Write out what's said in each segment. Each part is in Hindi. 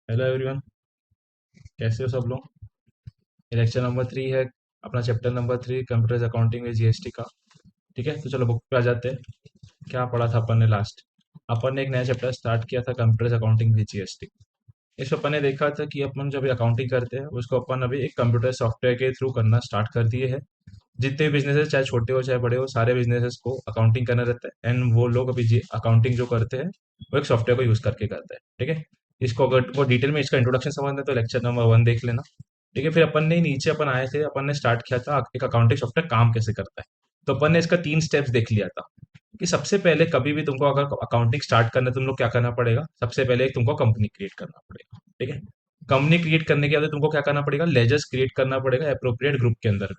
Hello everyone. कैसे हो सब लोग? ये लेक्चर नंबर 3 है, अपना चैप्टर नंबर 3 कंप्यूटर अकाउंटिंग में जीएसटी का। ठीक है, तो चलो बुक पे आ जाते हैं। क्या पढ़ा था अपन ने लास्ट? अपन ने एक नया चैप्टर स्टार्ट किया था, कंप्यूटर अकाउंटिंग विद जीएसटी। इसमें अपन ने देखा था कि अपन जब अकाउंटिंग करते हैं उसको अपन अभी एक कंप्यूटर सॉफ्टवेयर के थ्रू करना स्टार्ट कर दिए हैं। जितने भी बिजनेसेस चाहे छोटे हो चाहे बड़े हो, सारे बिजनेसेस को अकाउंटिंग करना रहता है, एंड वो लोग अभी अकाउंटिंग जो करते हैं वो एक सॉफ्टवेयर को यूज करके करते हैं। ठीक है, इसको अगर वो डिटेल में इसका इंट्रोडक्शन समझना है तो लेक्चर नंबर 1 देख लेना। ठीक है, फिर अपन ने नीचे अपन आए थे, अपन ने स्टार्ट किया था एक अकाउंटिंग सॉफ्टवेयर काम कैसे करता है। तो अपन ने इसका 3 स्टेप्स देख लिया था कि सबसे पहले कभी भी तुमको अगर अकाउंटिंग स्टार्ट करना है तुम लोग क्या करना पड़ेगा। सबसे पहले एक तुमको कंपनी क्रिएट करना पड़ेगा। ठीक है, कंपनी क्रिएट करने के बाद तुमको क्या करना पड़ेगा, लेजर्स क्रिएट करना पड़ेगा अप्रोप्रिएट ग्रुप के अंदर।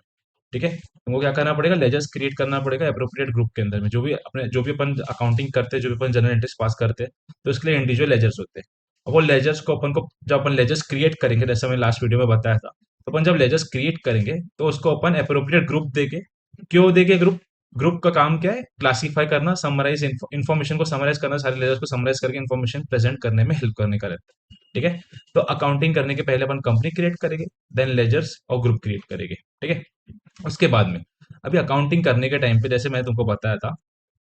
ठीक है, तुमको क्या करना पड़ेगा, लेजर्स क्रिएट करना पड़ेगा अप्रोप्रिएट ग्रुप के अंदर में। जो भी अपन अकाउंटिंग करते हैं, जो भी अपन जनरल एंट्रीज पास करते हैं, तो इसके लिए इंडिविजुअल लेजर्स होते हैं। और वो लेजर्स को अपन को जब अपन लेजर्स क्रिएट करेंगे, जैसे मैंने लास्ट वीडियो में बताया था, तो अपन जब लेजर्स क्रिएट करेंगे तो उसको अपन अप्रोप्रिएट ग्रुप देके। क्यों देके ग्रुप? ग्रुप का काम क्या है, क्लासीफाई करना, समराइज इन्फॉर्मेशन को समराइज करना, सारे लेजर्स को समराइज करके इन्फॉर्मेशन प्रेजेंट करने में हेल्प करने का रहता है। ठीक है, तो अकाउंटिंग करने के पहले अपन कंपनी क्रिएट करेंगे, देन लेजर्स और ग्रुप क्रिएट करेंगे। ठीक है, उसके बाद में अभी अकाउंटिंग करने के टाइम पे जैसे मैंने तुमको बताया था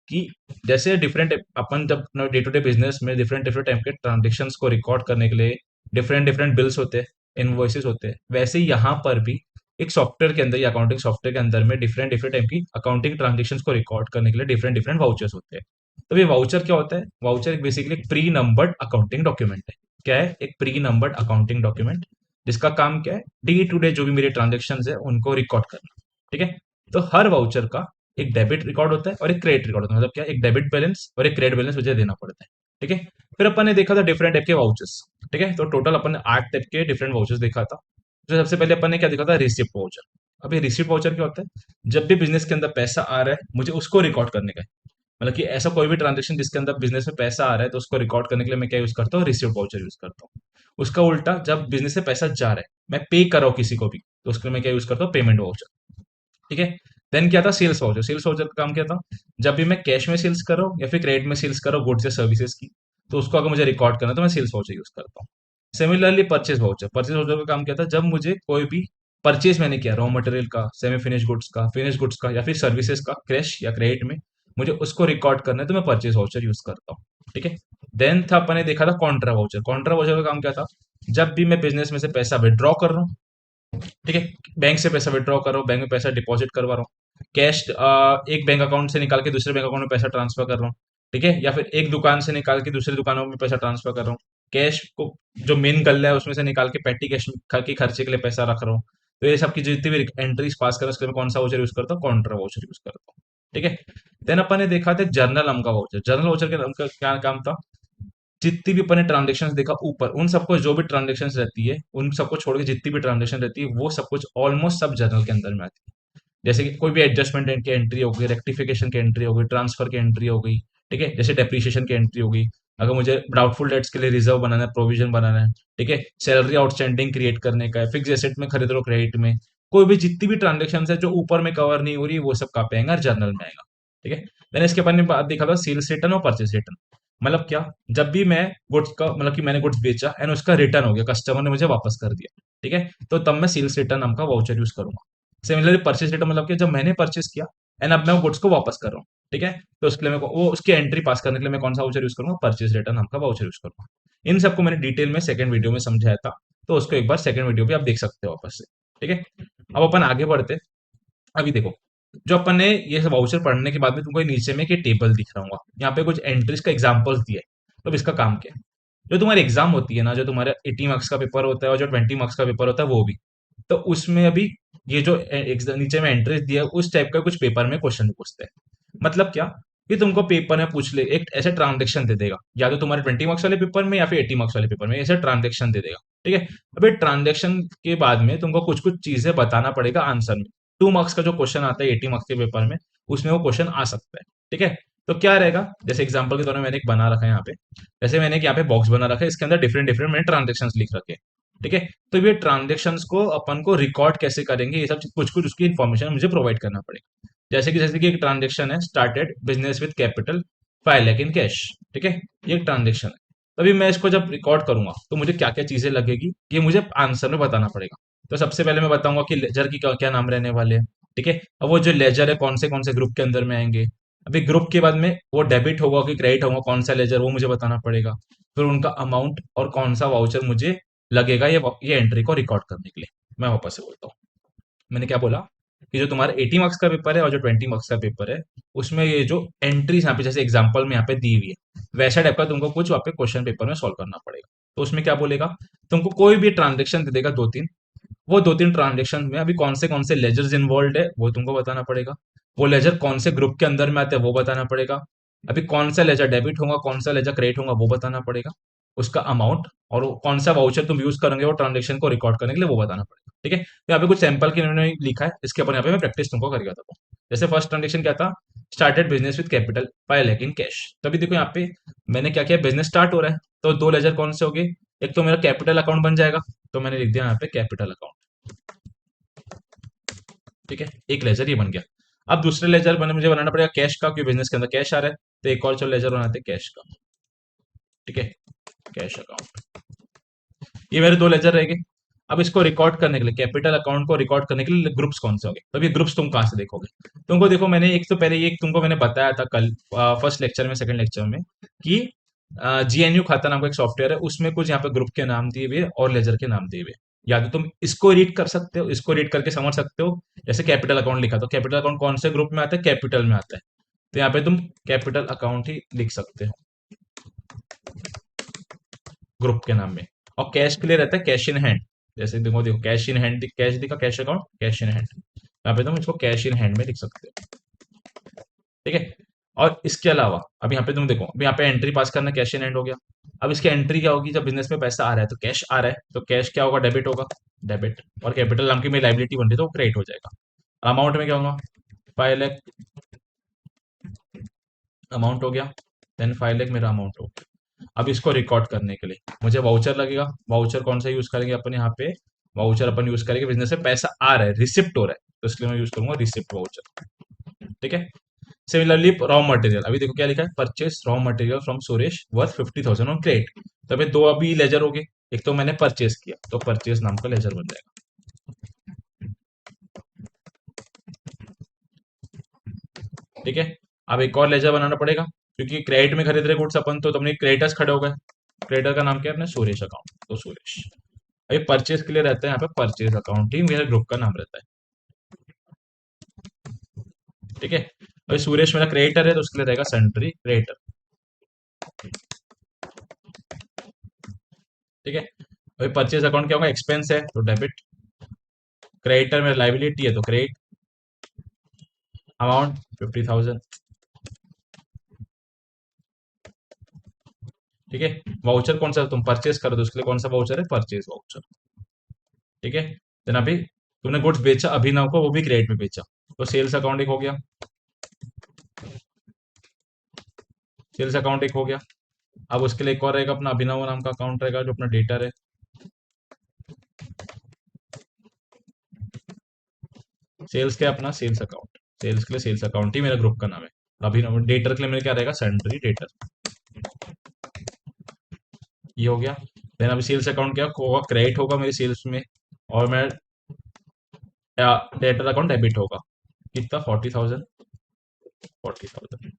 कि जैसे डिफरेंट अपन जब डे टू डे बिजनेस में डिफरेंट डिफरेंट टाइप के ट्रांजेक्शन्स को रिकॉर्ड करने के लिए डिफरेंट डिफरेंट बिल्स होते हैं, इनवॉइसेस होते हैं, वैसे ही यहाँ पर भी एक सॉफ्टवेयर के अंदर या अकाउंटिंग सॉफ्टवेयर के अंदर में डिफरेंट डिफरेंट टाइप की अकाउंटिंग ट्रांजेक्शन्स को रिकॉर्ड करने के लिए डिफरेंट डिफरेंट वाउचर्स होते हैं। तो ये वाउचर क्या होता है? वाउचर बेसिकली एक प्री नंबर्ड अकाउंटिंग डॉक्यूमेंट है। क्या है? एक प्री नंबर्ड अकाउंटिंग डॉक्यूमेंट, जिसका काम क्या है, डे टू डे जो भी मेरे ट्रांजेक्शन है उनको रिकॉर्ड करना। ठीक है, तो हर वाउचर का एक डेबिट रिकॉर्ड होता है और एक क्रेडिट रिकॉर्ड होता है। मतलब क्या, एक डेबिट बैलेंस और एक क्रेडिट बैलेंस मुझे देना पड़ता है। ठीक है, फिर अपन ने देखा था डिफरेंट टाइप के वाउचर्स। ठीक है, तो टोटल अपन ने 8 टाइप के डिफरेंट वाउचर्स देखा था। तो सबसे पहले अपन ने क्या देखा था, रिसिप्ट वाउचर। अभी रिसिप्ट वाउचर क्या होता है? जब भी बिजनेस के अंदर पैसा आ रहा है मुझे उसको रिकॉर्ड करने का है। मतलब कि ऐसा कोई भी ट्रांजेक्शन जिसके अंदर बिजनेस में पैसा आ रहा है तो उसको रिकॉर्ड करने के लिए मैं क्या यूज करता हूँ, रिसिप्ट वाउचर यूज करता हूँ। उसका उल्टा, जब बिजनेस से पैसा जा रहा है, मैं पे कर रहा हूँ किसी को भी, तो उसके लिए मैं क्या यूज करता हूँ, पेमेंट वाउचर। ठीक है, देन क्या था, सेल्स वाउचर। सेल्स वाउचर का काम क्या था? जब भी मैं कैश में सेल्स कर रहा हूँ या फिर क्रेडिट में सेल्स कर रहा हूँ गुड्स या सर्विसेज की, तो उसको अगर मुझे रिकॉर्ड करना है तो मैं सेल्स वाउचर यूज करता हूँ। Similarly purchase voucher. Purchase voucher का काम क्या था? जब मुझे कोई भी परचेज मैंने किया, रॉ मटेरियल का, सेमी फिनिश गुड्स का या फिर सर्विसेज का, कैश या क्रेडिट में, मुझे उसको रिकॉर्ड करना है तो मैं परचेज वाउचर यूज करता हूँ। ठीक है, देन था अपन ने देखा था कॉन्ट्रा वाउचर। कॉन्ट्रा वाउचर का काम क्या था? जब भी मैं बिजनेस में से पैसा विड्रॉ कर रहा हूँ, ठीक है, बैंक से पैसा विड्रॉ कर रहा हूँ, बैंक में पैसा डिपॉजिट करवा रहा हूँ, कैश एक बैंक अकाउंट से निकाल के दूसरे बैंक अकाउंट में पैसा ट्रांसफर कर रहा हूँ। ठीक है, या फिर एक दुकान से निकाल के दूसरी दुकानों में पैसा ट्रांसफर कर रहा हूँ, कैश को जो मेन गल्ला है उसमें से निकाल के पेटी कैश के खर्चे के लिए पैसा रख रहा हूँ। तो ये सब की जितनी भी एंट्रीज पास कर उसके लिए मैं कौन सा वाउचर यूज करता हूँ, कॉन्ट्रा वाउचर यूज करता हूँ। ठीक है, देन अपन ने देखा था जर्नल नाम का वाउचर। जर्नल वाउचर के नाम का क्या काम था? जितनी भी अपन ने ट्रांजेक्शन देखा ऊपर, उन सबको जो भी ट्रांजेक्शन रहती है उन सबको छोड़ के जितनी भी ट्रांजेक्शन रहती है वो सब कुछ ऑलमोस्ट सब जर्नल के अंदर में आती है। जैसे कि कोई भी एडजस्टमेंट की एंट्री हो गई, रेक्टिफिकेशन की एंट्री हो गई, ट्रांसफर की एंट्री हो गई। ठीक है, जैसे डेप्रिसिएशन की एंट्री हो गई, अगर मुझे डाउटफुल डेट्स के लिए रिजर्व बनाना है, प्रोविजन बनाना है। ठीक है, सैलरी आउटस्टैंडिंग क्रिएट करने का है, फिक्स एसेट में खरीद रहे हो क्रेडिट में, कोई भी जितनी भी ट्रांजेक्शन है जो ऊपर में कवर नहीं हो रही वो सब कहाँ पे आएंगा, जर्नल में आएगा। ठीक है, देन इसके बाद में बात देखा था सेल्स रिटर्न और परचेस रिटर्न। मतलब क्या, जब भी मैं गुड्स का, मतलब कि मैंने गुड्स बेचा एंड उसका रिटर्न हो गया, कस्टमर ने मुझे वापस कर दिया, ठीक है, तो तब मैं सेल्स रिटर्न नाम का वाउचर यूज करूंगा। सिमिलरली परचेज रिटर्न मतलब कि जब मैंने परचेज किया एंड अब मैं वो गुड्स को वापस कर रहा हूँ, ठीक है, तो उसके लिए मैं वो उसकी एंट्री पास करने के लिए मैं कौन सा वाउचर यूज करूंगा, परचेज रिटर्न नाम का वाउचर यूज करूंगा। इन सबको मैंने डिटेल में सेकंड वीडियो में समझाया था, तो उसको एक बार सेकंड वीडियो भी आप देख सकते हो वापस से। ठीक है, अब अपन आगे बढ़ते। अभी देखो, जो अपन ने ये सब वाउचर पढ़ने के बाद में तुमको ये नीचे में एक टेबल दिख रहा होगा, यहाँ पे कुछ एंट्रीज का एग्जांपल्स दिए। तो अब इसका काम क्या है? जो तुम्हारी एग्जाम होती है ना, जो तुम्हारा 80 मार्क्स का पेपर होता है और जो 20 मार्क्स का पेपर होता है वो भी, तो उसमें अभी ये जो नीचे में एंट्रीज दिया है उस टाइप का कुछ पेपर में क्वेश्चन पूछते हैं। मतलब क्या, कि तुमको पेपर में पूछ ले, एक ऐसे ट्रांजेक्शन दे देगा, या तो तुम्हारे 20 मार्क्स वाले पेपर में या फिर 80 मार्क्स वाले पेपर में ऐसे ट्रांजेक्शन दे देगा। ठीक है, अभी ट्रांजेक्शन के बाद में तुमको कुछ कुछ चीजें बताना पड़ेगा आंसर में। 2 मार्क्स का जो क्वेश्चन आता है 80 मार्क्स के पेपर में, उसमें वो क्वेश्चन आ सकता है। ठीक है, तो क्या रहेगा, जैसे एग्जांपल के तौर में मैंने एक बना रखा है यहाँ पे, जैसे मैंने एक यहाँ पे बॉक्स बना रखा है, इसके अंदर डिफरेंट डिफरेंट मैंने ट्रांजेक्शन लिख रखे हैं। ठीक है, तो ये ट्रांजेक्शन्स को अपन को रिकॉर्ड कैसे करेंगे, ये सब कुछ कुछ उसकी इन्फॉर्मेशन मुझे प्रोवाइड करना पड़ेगा। जैसे कि एक ट्रांजेक्शन है, started business with capital 5 lakh in cash. ठीक है, ये एक ट्रांजेक्शन है। तभी मैं इसको जब रिकॉर्ड करूंगा तो मुझे क्या क्या चीजें लगेगी ये मुझे आंसर में बताना पड़ेगा। तो सबसे पहले मैं बताऊंगा कि लेजर की क्या क्या नाम रहने वाले हैं। ठीक है, अब वो जो लेजर है कौन से ग्रुप के अंदर में आएंगे। अभी ग्रुप के बाद में वो डेबिट होगा कि क्रेडिट होगा, कौन सा लेजर वो मुझे बताना पड़ेगा। फिर उनका अमाउंट और कौन सा वाउचर मुझे लगेगा ये एंट्री को रिकॉर्ड करने के लिए। मैं वापस से बोलता हूँ, मैंने क्या बोला कि जो तुम्हारा 80 मार्क्स का पेपर है और जो 20 मार्क्स का पेपर है उसमें ये जो एंट्रीज यहाँ पे जैसे एग्जांपल में यहाँ पे दी हुई है वैसा टाइप का तुमको कुछ वहाँ पे क्वेश्चन पेपर में सॉल्व करना पड़ेगा। तो उसमें क्या बोलेगा, तुमको कोई भी ट्रांजेक्शन दे देगा दो तीन, वो दो तीन ट्रांजेक्शन में अभी कौन से लेजर्स इन्वॉल्व है वो तुमको बताना पड़ेगा। वो लेजर कौन से ग्रुप के अंदर में आते हैं वो बताना पड़ेगा। अभी कौन सा लेजर डेबिट होगा कौन सा लेजर क्रेडिट होगा वो बताना पड़ेगा। उसका अमाउंट और वो कौन सा वाउचर तुम यूज करेंगे वो ट्रांजेक्शन को रिकॉर्ड करने के लिए वो बताना पड़ेगा। ठीक है, तो यहाँ पे कुछ सैंपल के इन्होंने लिखा है, इसके ऊपर यहाँ पे मैं प्रैक्टिस तुमको करके बताता हूँ। जैसे फर्स्ट ट्रांजेक्शन क्या था, started business with capital 5 lakh in cash. तभी देखो यहाँ पे मैंने क्या किया, बिजनेस स्टार्ट हो रहा है तो दो लेजर कौन से हो गए, एक तो मेरा कैपिटल अकाउंट बन जाएगा, तो मैंने लिख दिया यहाँ पे कैपिटल अकाउंट। ठीक है, एक लेजर ये बन गया। अब दूसरे लेजर बने मुझे बनाना पड़ेगा कैश का, क्योंकि बिजनेस के अंदर कैश आ रहा है, तो एक और जो लेजर बनाते हैं कैश का। ठीक है, कैश अकाउंट। ये मेरे दो लेजर रहेंगे। अब इसको रिकॉर्ड करने के लिए कैपिटल अकाउंट को रिकॉर्ड करने के लिए ग्रुप्स कौन से होंगे, तब ये ग्रुप्स तुम कहाँ से देखोगे। तुमको देखो मैंने एक तो पहले ये तुमको मैंने बताया था कल फर्स्ट लेक्चर में सेकंड लेक्चर में कि जीएनयू खाता नाम का एक सॉफ्टवेयर है, उसमें कुछ यहाँ पे ग्रुप के नाम दिए हुए और लेजर के नाम दिए हुए। या तो तुम इसको रीड कर सकते हो, इसको रीड करके समझ सकते हो। जैसे कैपिटल अकाउंट लिखा तो कैपिटल अकाउंट कौन से ग्रुप में आता है, कैपिटल में आता है, तो यहाँ पे तुम कैपिटल अकाउंट ही लिख सकते हो ग्रुप के नाम में। और कैश के लिए रहता है कैश इन हैंड। जैसे देखो देखो कैश इन हैंड, कैश दिखा cash account cash in hand, यहाँ पे तुम इसको कैश इन हैंड में लिख सकते हो। ठीक है, और इसके अलावा अब यहाँ पे तुम देखो, अब यहाँ पे एंट्री पास करना कैश इन हैंड हो गया। अब इसकी एंट्री क्या होगी, जब बिजनेस में पैसा आ रहा है तो कैश आ रहा है तो कैश क्या होगा, डेबिट होगा, डेबिट। और कैपिटल नाम की मेरी लाइबिलिटी बन रही है तो वो क्रेडिट हो जाएगा। अमाउंट में क्या होगा, 5 लाख अमाउंट हो गया, देन 5 लाख मेरा अमाउंट हो गया। अब इसको रिकॉर्ड करने के लिए मुझे वाउचर लगेगा, वाउचर कौन सा यूज करेंगे अपन यहाँ पे, वाउचर अपन यूज करेंगे बिजनेस से पैसा आ रहा है रिसिप्ट हो रहा है तो इसके लिए मैं यूज करूंगा रिसिप्ट वाउचर। ठीक है, सिमिलरली रॉ मटेरियल, अभी देखो क्या लिखा है, purchase raw material from Suresh worth 50,000 on credit. तो अभी दो अभी लेजर हो गए, एक तो मैंने परचेस किया तो परचेस नाम का लेजर बन जाएगा। ठीक है, अब एक और लेजर बनाना पड़ेगा क्योंकि क्रेडिट में खरीद रहे गुड्स अपन, तो तुमने क्रेडिटर्स खड़े हो गए। क्रेडिटर का नाम क्या है अपने, सुरेश अकाउंट, तो सुरेश। अभी परचेज के लिए रहता है यहाँ पे परचेज अकाउंट ही मेरा ग्रुप का नाम रहता है। ठीक है, अभी सुरेश मेरा क्रेडिटर है तो उसके लिए रहेगा सन्ड्री क्रेडिटर। ठीक है, अभी परचेज अकाउंट क्या होगा, एक्सपेंस है तो डेबिट, क्रेडिटर में लाइबिलिटी है तो क्रेडिट, अमाउंट 50,000। ठीक है, वाउचर कौन सा, तुम परचेज करो तो उसके लिए कौन सा वाउचर है, परचेज वाउचर। ठीक है, देन अभी तुमने गुड्स बेचा अभिनव को, वो भी क्रेडिट में बेचा, तो सेल्स अकाउंट एक हो गया, सेल्स अकाउंट एक हो गया। अब उसके लिए एक और रहेगा अपना अभिनव नाम का अकाउंट रहेगा जो अपना डेटर है। सेल्स क्या है अपना, सेल्स अकाउंट, सेल्स के लिए सेल्स अकाउंट ही मेरा ग्रुप का नाम है। अभिनव डेटर के लिए मेरा क्या रहेगा, सन्ड्री डेटर। ये हो गया। देन अभी सेल्स अकाउंट क्या होगा, क्रेडिट होगा मेरी सेल्स में, और मैं डेटर अकाउंट डेबिट होगा, कितना 40,000, 40,000।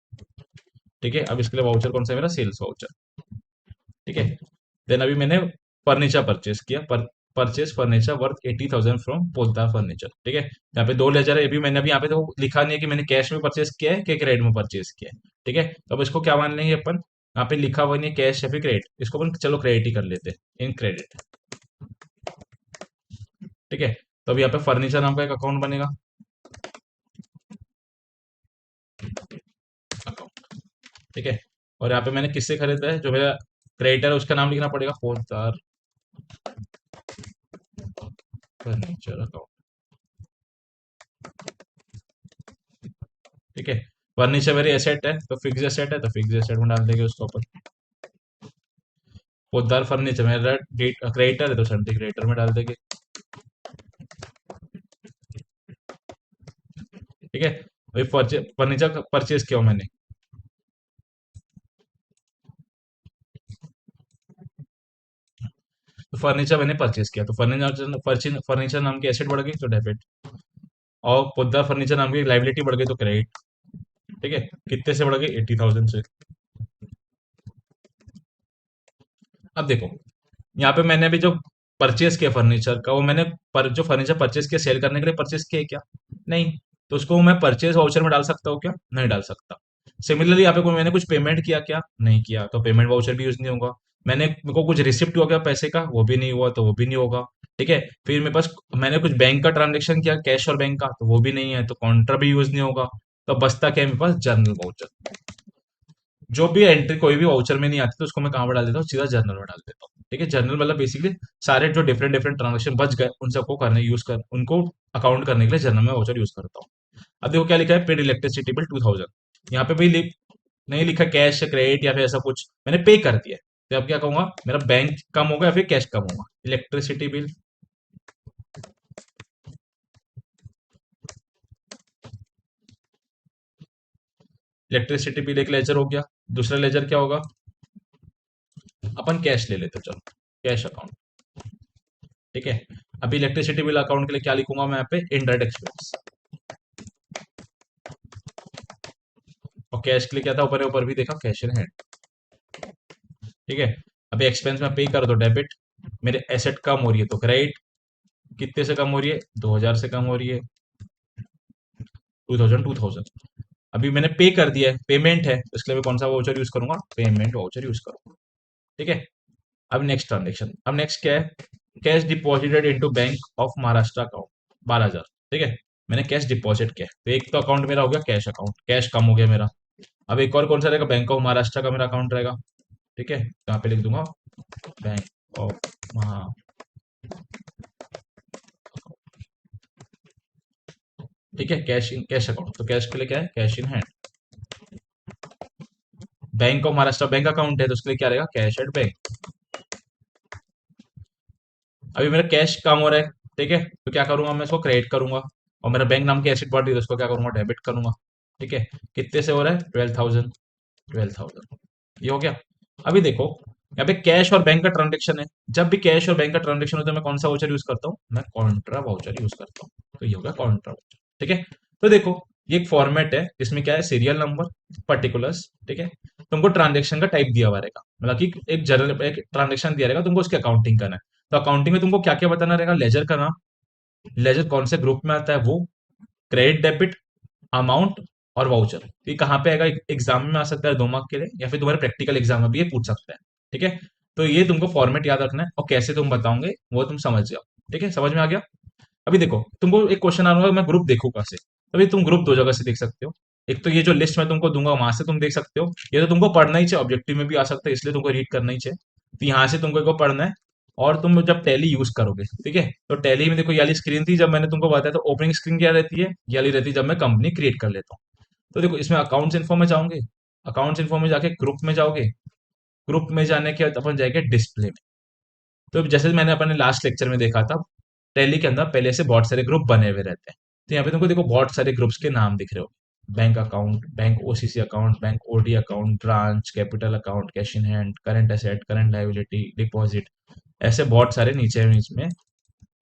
ठीक है, अब इसके लिए वाउचर कौन सा है मेरा, सेल्स वाउचर। ठीक है, देन अभी मैंने फर्नीचर परचेस किया, purchase furniture worth 80,000 from Poddar furniture. ठीक है, यहाँ पे दो लेजर है, अभी मैंने अभी यहाँ पे तो लिखा नहीं है कि मैंने कैश में परचेस किया है कि क्रेडिट में परचेस किया है। ठीक है, तो अब इसको क्या मान लेंगे अपन, यहाँ पे लिखा हुआ नहीं है कैश या फिर क्रेडिट, इसको अपन चलो क्रेडिट ही कर लेते हैं, इन क्रेडिट। ठीक है, तो अभी यहाँ पे फर्नीचर नाम का एक अकाउंट बनेगा, अकाउंट। ठीक है, और यहाँ पे मैंने किससे खरीदा है, जो मेरा क्रेडिटर है उसका नाम लिखना पड़ेगा, पोद्दार फर्नीचर अकाउंट। ठीक है, फर्नीचर मेरी एसेट है तो फिक्स एसेट है तो फिक्स एसेट में डाल देंगे उसको अपन। पोद्दार फर्नीचर मेरा क्रेडिटर है तो सन्ड्री क्रेडिटर में डाल देंगे। ठीक है, अभी फर्नीचर परचेज किया हूं मैंने, तो फर्नीचर मैंने परचेज किया, तो फर्नीचर फर्नीचर नाम की एसेट बढ़ गई तो डेबिट, और पोद्दार फर्नीचर नाम की लाइबिलिटी बढ़ गई तो क्रेडिट। ठीक है, कितने से बढ़ गई, 80,000 से। अब देखो, यहाँ पे मैंने अभी जो परचेज किया फर्नीचर का, वो मैंने जो फर्नीचर परचेज किया सेल करने के लिए परचेज किया है क्या? नहीं। तो उसको मैं परचेज वाउचर में डाल सकता हूँ क्या? नहीं डाल सकता। सिमिलरली यहाँ पे कोई मैंने कुछ पेमेंट किया क्या? नहीं किया, तो पेमेंट वाउचर भी यूज नहीं होगा। मेरे को कुछ रिसिप्ट हुआ क्या पैसे का? वो भी नहीं हुआ, तो वो भी नहीं होगा। ठीक है। फिर मेरे पास मैंने कुछ बैंक का ट्रांजेक्शन किया, कैश और बैंक का, तो वो भी नहीं है, तो कॉन्ट्रा भी यूज नहीं होगा। तो बचता क्या है मेरे पास? Journal voucher. जो भी एंट्री कोई भी वाउचर में नहीं आती तो उसको मैं कहाँ पर डाल देता हूँ? सीधा जर्नल में डाल देता हूँ। ठीक है, जर्नल मतलब बेसिकली सारे जो डिफरेंट डिफरेंट ट्रांजेक्शन बच गए उन सबको करने यूज कर उनको अकाउंट करने के लिए जर्नल में वाउचर यूज करता हूँ। अब देखो क्या लिखा है, पेड इलेक्ट्रिसिटी बिल 2000। यहाँ पे भी नहीं लिखा कैश या क्रेडिट या फिर ऐसा कुछ, मैंने पे कर दिया है। तो अब क्या कहूंगा, मेरा बैंक कम होगा या फिर कैश कम होगा? इलेक्ट्रिसिटी बिल, इलेक्ट्रिसिटी बिल एक लेजर हो गया। दूसरा लेजर क्या होगा? अपन कैश ले लेते हैं, चलो कैश अकाउंट। ठीक है। अभी इलेक्ट्रिसिटी बिल अकाउंट के लिए क्या लिखूंगा मैं यहाँ पे? Indirect expense. और कैश के लिए क्या था, ऊपर ऊपर भी देखा, कैश इन हैंड। ठीक है। अभी एक्सपेंस में पे कर दो डेबिट, मेरे एसेट कम हो रही है तो क्रेडिट। कितने से कम हो रही है? 2000 से कम हो रही है। 2000 अभी मैंने पे कर दिया है, पेमेंट है, तो इसके लिए मैं कौन सा वाउचर यूज करूंगा? पेमेंट वाउचर यूज करूंगा। ठीक है। अब नेक्स्ट ट्रांजेक्शन, अब नेक्स्ट क्या है? Cash deposited into bank of Maharashtra account 12,000। ठीक है, मैंने कैश डिपॉजिट किया, तो एक तो अकाउंट मेरा हो गया कैश अकाउंट, कैश कम हो गया मेरा। अब एक और कौन सा रहेगा? बैंक ऑफ महाराष्ट्र का मेरा अकाउंट रहेगा। ठीक है, यहाँ पे लिख दूंगा बैंक ऑफ महा। ठीक है, कैश इन कैश अकाउंट, तो कैश के लिए क्या है? Cash in hand. Bank of Maharashtra bank account है, तो उसके लिए क्या रहेगा? Cash at bank. अभी मेरा कैश कम हो रहा है, ठीक है, तो क्या करूंगा मैं? इसको क्रेडिट करूंगा। और मेरा बैंक नाम की एसेट बढ़ रही है, तो उसको क्या करूंगा? डेबिट करूंगा। ठीक है, कितने से हो रहा है? 12,000। 12,000 ये हो गया। अभी देखो, यहाँ पे कैश और बैंक का ट्रांजेक्शन है। जब भी कैश और बैंक का ट्रांजेक्शन होता है, मैं कौन सा वाउचर यूज करता हूँ? मैं कॉन्ट्रा वाउचर यूज करता हूँ। तो ये हो गया कॉन्ट्रा वाउचर। ठीक है, तो देखो, ये एक फॉर्मेट है जिसमें क्या है? Serial number, particulars. ठीक है, तुमको ट्रांजेक्शन का टाइप दिया हुआ रहेगा, मतलब कि एक जनरल एक ट्रांजेक्शन दिया रहेगा, तुमको उसकी अकाउंटिंग करना है। तो अकाउंटिंग में तुमको क्या क्या बताना रहेगा? लेजर का नाम, लेजर कौन से ग्रुप में आता है वो, क्रेडिट डेबिट, अमाउंट और वाउचर। ये कहाँ पे आएगा? एग्जाम में आ सकता है 2 मार्क के लिए, या फिर तुम्हारे प्रैक्टिकल एग्जाम में भी ये पूछ सकता है। ठीक है, तो ये तुमको फॉर्मेट याद रखना है, और कैसे तुम बताओगे वो तुम समझ जाओ। ठीक है, समझ में आ गया? अभी देखो, तुमको एक क्वेश्चन आऊंगा, मैं ग्रुप देखूँ कहाँ से? अभी तुम ग्रुप दो जगह से देख सकते हो। एक तो ये जो लिस्ट मैं तुमको दूंगा वहां से तुम देख सकते हो, ये तो तुमको पढ़ना ही चाहिए, ऑब्जेक्टिव में भी आ सकता है, इसलिए तुमको रीड करना ही चाहिए। तो यहाँ से तुमको एक बार पढ़ना है। और तुम जब टैली यूज करोगे, ठीक है, तो टैली में देखो ये वाली स्क्रीन थी जब मैंने तुमको बताया, तो ओपनिंग स्क्रीन क्या रहती है? ये वाली रहती है जब मैं कंपनी क्रिएट कर लेता हूँ। तो देखो, इसमें अकाउंट्स इन्फो में जाओगे, अकाउंट्स इन्फो में जाके ग्रुप में जाओगे, ग्रुप में जाने के बाद अपन जाएंगे डिस्प्ले में। तो जैसे मैंने अपने लास्ट लेक्चर में देखा था, टैली के अंदर पहले से बहुत सारे ग्रुप बने हुए रहते हैं। तो यहाँ पे तुमको देखो बहुत सारे ग्रुप्स के नाम दिख रहे हो। Bank account, bank OCC account, bank OD account, branch, capital account, cash in hand, current asset, current liability, deposit, ऐसे बहुत सारे नीचे में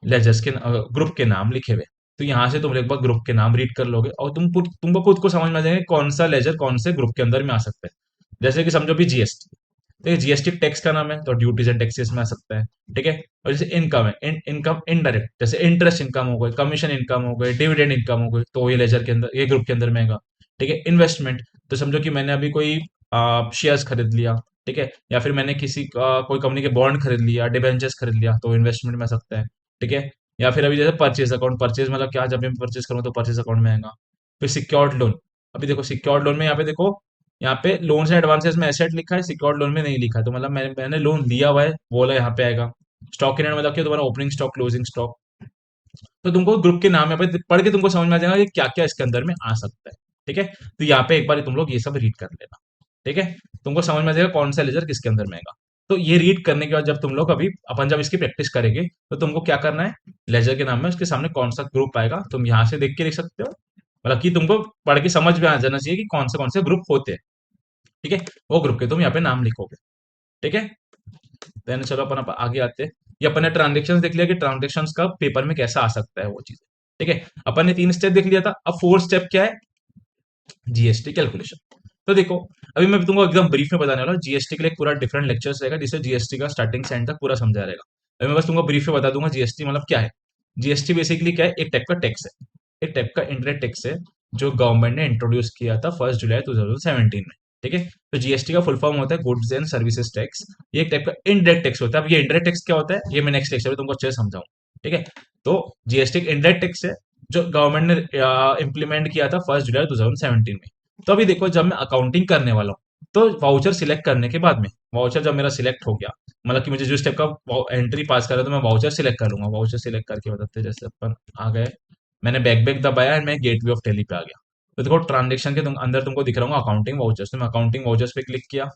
लेजर्स के ग्रुप के नाम लिखे हुए। तो यहाँ से तुम एक बार ग्रुप के नाम रीड कर लोगे, और तुमको खुद को समझ में आ जाएगा कौन सा लेजर कौन से ग्रुप के अंदर में आ सकता है। जैसे कि समझो भी जीएसटी, देखिए जीएसटी टैक्स का नाम है, तो ड्यूटीज एंड टैक्सेस में आ सकता है। ठीक है, और जैसे इनकम है, इनकम इनडायरेक्ट, जैसे इंटरेस्ट इनकम हो गई, कमीशन इनकम हो गई, डिविडेंड इनकम हो गई, तो ये लेजर के अंदर, ये ग्रुप के अंदर में आएगा। ठीक है, इन्वेस्टमेंट, तो समझो कि मैंने अभी कोई शेयर्स खरीद लिया, ठीक है, या फिर मैंने किसी कोई कंपनी के बॉन्ड खरीद लिया, डिबेंचर्स खरीद लिया, तो इन्वेस्टमेंट में आ सकता है। ठीक है, या फिर अभी जैसे परचेज अकाउंट, परचेज मतलब क्या, जब मैं परचेज करूँ तो परचेज अकाउंट में आएगा। फिर सिक्योर्ड लोन, अभी देखो सिक्योर्ड लोन में यहाँ पे देखो, यहाँ पे लोन्स एंड एडवांसेस में एसेट लिखा है, सिक्योर्ड लोन में नहीं लिखा है, तो मतलब मैंने लोन लिया हुआ है वो वाला यहाँ पे आएगा। स्टॉक इन हैंड मतलब क्या, तुम्हारा ओपनिंग स्टॉक, क्लोजिंग स्टॉक। तो तुमको ग्रुप के नाम यहाँ पे पढ़ के तुमको समझ में आ जाएगा कि क्या क्या इसके अंदर में आ सकता है। ठीक है, तो यहाँ पे एक बार तुम लोग ये सब रीड कर लेना। ठीक है, तुमको समझ में आ जाएगा कौन सा लेजर किसके अंदर में आएगा। तो ये रीड करने के बाद जब तुम लोग अभी अपन जब इसकी प्रैक्टिस करेंगे, तो तुमको क्या करना है? लेजर के नाम में उसके सामने कौन सा ग्रुप आएगा तुम यहाँ से देख के लिख सकते हो, मतलब कि तुमको पढ़ के समझ में आ जाना चाहिए कि कौन से ग्रुप होते हैं। ठीक है, वो ग्रुप के तुम यहाँ पे नाम लिखोगे। ठीक है, देन चलो अपन आगे आते हैं। ये अपन ने ट्रांजेक्शन देख लिया कि ट्रांजेक्शन का पेपर में कैसा आ सकता है वो चीज। ठीक है, अपन ने 3 स्टेप देख लिया था। अब 4th स्टेप क्या है? GST calculation. तो देखो, अभी मैं तुमको एकदम ब्रीफ में बताने वाला हूँ। जीएसटी के लिए एक पूरा डिफरेंट लेक्चर्स रहेगा, जिससे जीएसटी का स्टार्टिंग से एंड तक पूरा समझा रहेगा। अभी मैं बस तुमको ब्रीफ में बता दूंगा जीएसटी मतलब क्या है। जीएसटी बेसिकली क्या है? एक टाइप का टैक्स है, एक टाइप का इंडायरेक्ट टैक्स है, जो गवर्नमेंट ने इंट्रोड्यूस किया था 1 जुलाई 2017 में। ठीक है, तो जीएसटी का फुल फॉर्म होता है गुड्स एंड सर्विसेज टैक्स। ये एक टाइप का इंडायरेक्ट टैक्स होता है। अब ये इंडायरेक्ट टैक्स क्या होता है, ये मैं नेक्स्ट लेक्चर में तुमको अच्छे से समझाऊँ। ठीक है, तो जीएसटी एक इंडायरेक्ट टैक्स है, जो गवर्नमेंट ने इम्प्लीमेंट किया था 1 जुलाई 2017 में। तो अभी देखो, जब मैं अकाउंटिंग करने वाला हूँ, तो वाउचर सिलेक्ट करने के बाद में, वाउचर जब मेरा सिलेक्ट हो गया, मतलब कि मुझे जो स्टेप का एंट्री पास करा, तो मैं वाउचर सिलेक्ट कर लूंगा। वाउचर सिलेक्ट करके बताते हैं, जैसे अपन आ गए, मैंने बैक बैक दबाया एंड मैं गेटवे ऑफ टेली पे आ गया। तो देखो ट्रांजेक्शन के अंदर तुमको दिख रहा हूँ अकाउंटिंग वाउचर्स, तो मैं अकाउंटिंग वाउचर्स पे क्लिक किया।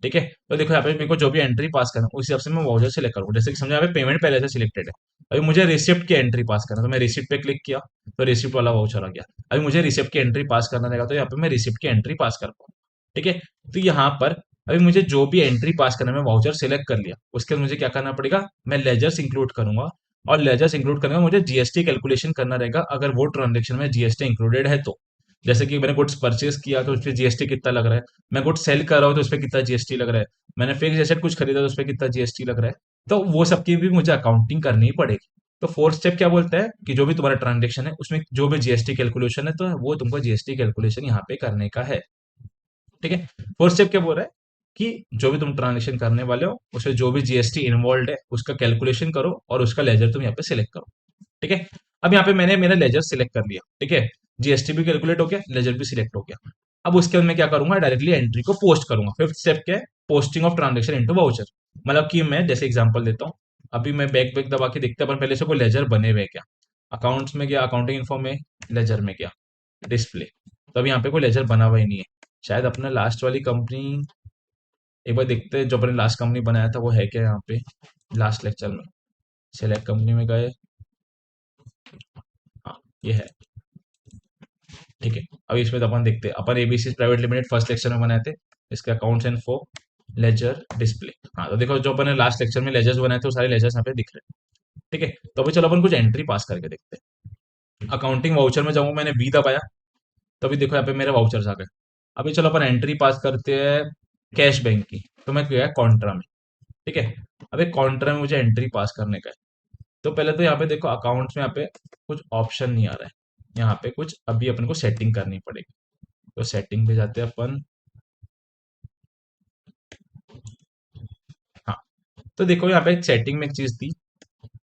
ठीक है, तो देखो यहाँ पे मेरे को जो भी एंट्री पास करना है उस हिसाब से मैं वाउचर सिलेक्ट करूँ। जैसे कि समझो यहाँ पे पेमेंट पहले से सिलेक्टेड है, अभी मुझे रिसिप्ट की एंट्री पास करना है, तो मैं रिसिप्ट पे क्लिक किया, तो रिसिप्ट वाला वाउचर आ गया। अभी मुझे रिसिप्ट की एंट्री पास करना रहेगा, तो यहाँ पे मैं रिसिप्ट की एंट्री पास कर पाऊँ। ठीक है, तो यहाँ पर अभी मुझे जो भी एंट्री पास करना है, मैं वाउचर सेलेक्ट कर लिया, उसके बाद मुझे क्या करना पड़ेगा, मैं लेजर्स इंक्लूड करूंगा। और लेजर्स इंक्लूड करने में मुझे जीएसटी कैलकुलेशन करना रहेगा, अगर वो ट्रांजेक्शन में जीएसटी इंक्लूडेड है तो। जैसे कि मैंने गुड्स परचेज किया तो उस पर जीएसटी कितना लग रहा है, मैं गुड्स सेल कर रहा हूँ तो उस पर कितना जीएसटी लग रहा है, मैंने फिक्स एसेट कुछ खरीदा तो उस पर कितना जीएसटी लग रहा है, तो वो सब की भी मुझे अकाउंटिंग करनी ही पड़ेगी। तो 4th स्टेप क्या बोलता है कि जो भी तुम्हारा ट्रांजेक्शन है उसमें जो भी जीएसटी कैलकुलेशन है, तो वो तुमको जीएसटी कैलकुलेशन यहाँ पे करने का है। ठीक है, 4th स्टेप क्या बोल रहा है कि जो भी तुम ट्रांजेक्शन करने वाले हो उसमें जो भी जीएसटी इन्वॉल्व है उसका कैलकुलेशन करो और उसका लेजर तुम यहाँ पे सिलेक्ट करो। ठीक है, अब यहाँ पे मैंने मेरा लेजर सिलेक्ट कर लिया। ठीक है, जीएसटी भी कैलकुलेट हो गया, लेजर भी सिलेक्ट हो गया। अब उसके बाद मैं क्या करूंगा, डायरेक्टली एंट्री को पोस्ट करूंगा। 5th स्टेप क्या है? Posting of transaction into voucher. मतलब कि मैं जैसे एग्जांपल देता हूँ, अभी मैं बैक बैक दबा के देखते हैं अपन पहले से कोई लेजर बने हुए हैं क्या। अकाउंट्स में गया, अकाउंटिंग इन्फो में, लेजर में गया, डिस्प्ले। तो अब यहाँ पे कोई लेजर बना हुआ ही नहीं है। शायद अपना लास्ट वाली कंपनी, एक बार देखते हैं जो अपने लास्ट कंपनी बनाया था वो है क्या यहाँ पे। लास्ट लेक्चर में सेलेक्ट कंपनी में गए, हाँ ये है। ठीक है, अब इसमें तो अपन देखते हैं, अपन ABC private limited first lecture में बनाए थे। इसके अकाउंट्स एंड फो, लेजर, डिस्प्ले। हाँ तो देखो, जो अपन ने लास्ट लेक्चर में लेजर्स बनाए थे वो सारे लेजर्स यहाँ पे दिख रहे हैं। ठीक है, तो अभी चलो अपन कुछ एंट्री पास करके देखते हैं। अकाउंटिंग वाउचर में जाऊंगा, मैंने वी दबाया, तो अभी देखो यहाँ पे मेरे वाउचर्स आ गए। अभी चलो अपन एंट्री पास करते हैं कैश बैंक की, तो मैं गया कॉन्ट्रा में। ठीक है, अभी कॉन्ट्रा में मुझे एंट्री पास करने का है। तो पहले तो यहाँ पे देखो अकाउंट्स में यहाँ पे कुछ ऑप्शन नहीं आ रहा है, यहाँ पे कुछ अभी अपन को सेटिंग करनी पड़ेगी। तो सेटिंग पे जाते हैं अपन। हाँ, तो देखो यहाँ पे एक सेटिंग में एक चीज थी,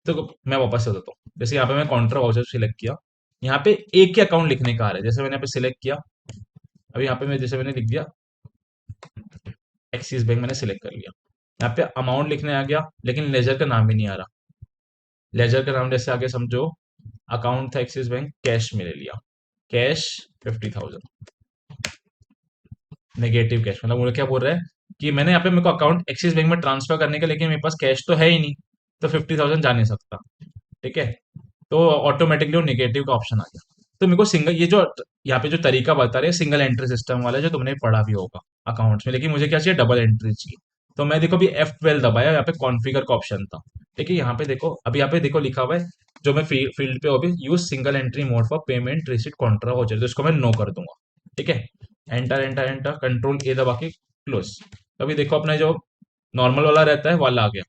तो मैं वापस से बताता हूँ। जैसे यहाँ पे मैं कॉन्ट्रा वाउचर सिलेक्ट किया, यहाँ पे एक ही अकाउंट लिखने का आ रहा है, जैसे मैंने यहाँ पे सिलेक्ट किया। अभी यहाँ पे मैं जैसे मैंने लिख दिया एक्सिस बैंक, मैंने सिलेक्ट कर लिया। यहाँ पे अमाउंट लिखने आ गया, लेकिन लेजर का नाम ही नहीं आ रहा। लेजर का नाम जैसे आगे समझो, अकाउंट था एक्सिस बैंक, कैश में ले लिया, कैश 50,000, नेगेटिव कैश। मतलब वो क्या बोल रहा है कि मैंने यहाँ पे मेरे को अकाउंट एक्सिस बैंक में ट्रांसफर करने का, लेकिन मेरे पास कैश तो है ही नहीं, तो 50,000 जा नहीं सकता। ठीक है, तो ऑटोमेटिकली वो निगेटिव का ऑप्शन आ गया। तो मेरे को सिंगल, ये जो यहाँ पे जो तरीका बता रहे हैं सिंगल एंट्री सिस्टम वाला, जो तुमने पढ़ा भी होगा अकाउंट्स में, लेकिन मुझे क्या चाहिए, डबल एंट्री चाहिए। तो मैं देखो अभी F12 दबाया, यहाँ पे कॉन्फ़िगर का ऑप्शन था। ठीक है, यहाँ पे देखो, अभी यहाँ पे देखो लिखा हुआ है, जो मैं फील्ड पे अभी use single entry mode for payment receipt Contra voucher, तो इसको मैं नो कर दूंगा। ठीक है, एंटर एंटर एंटर, कंट्रोल ए दबा के क्लोज। तो अभी देखो अपना जो नॉर्मल वाला रहता है वाला आ गया।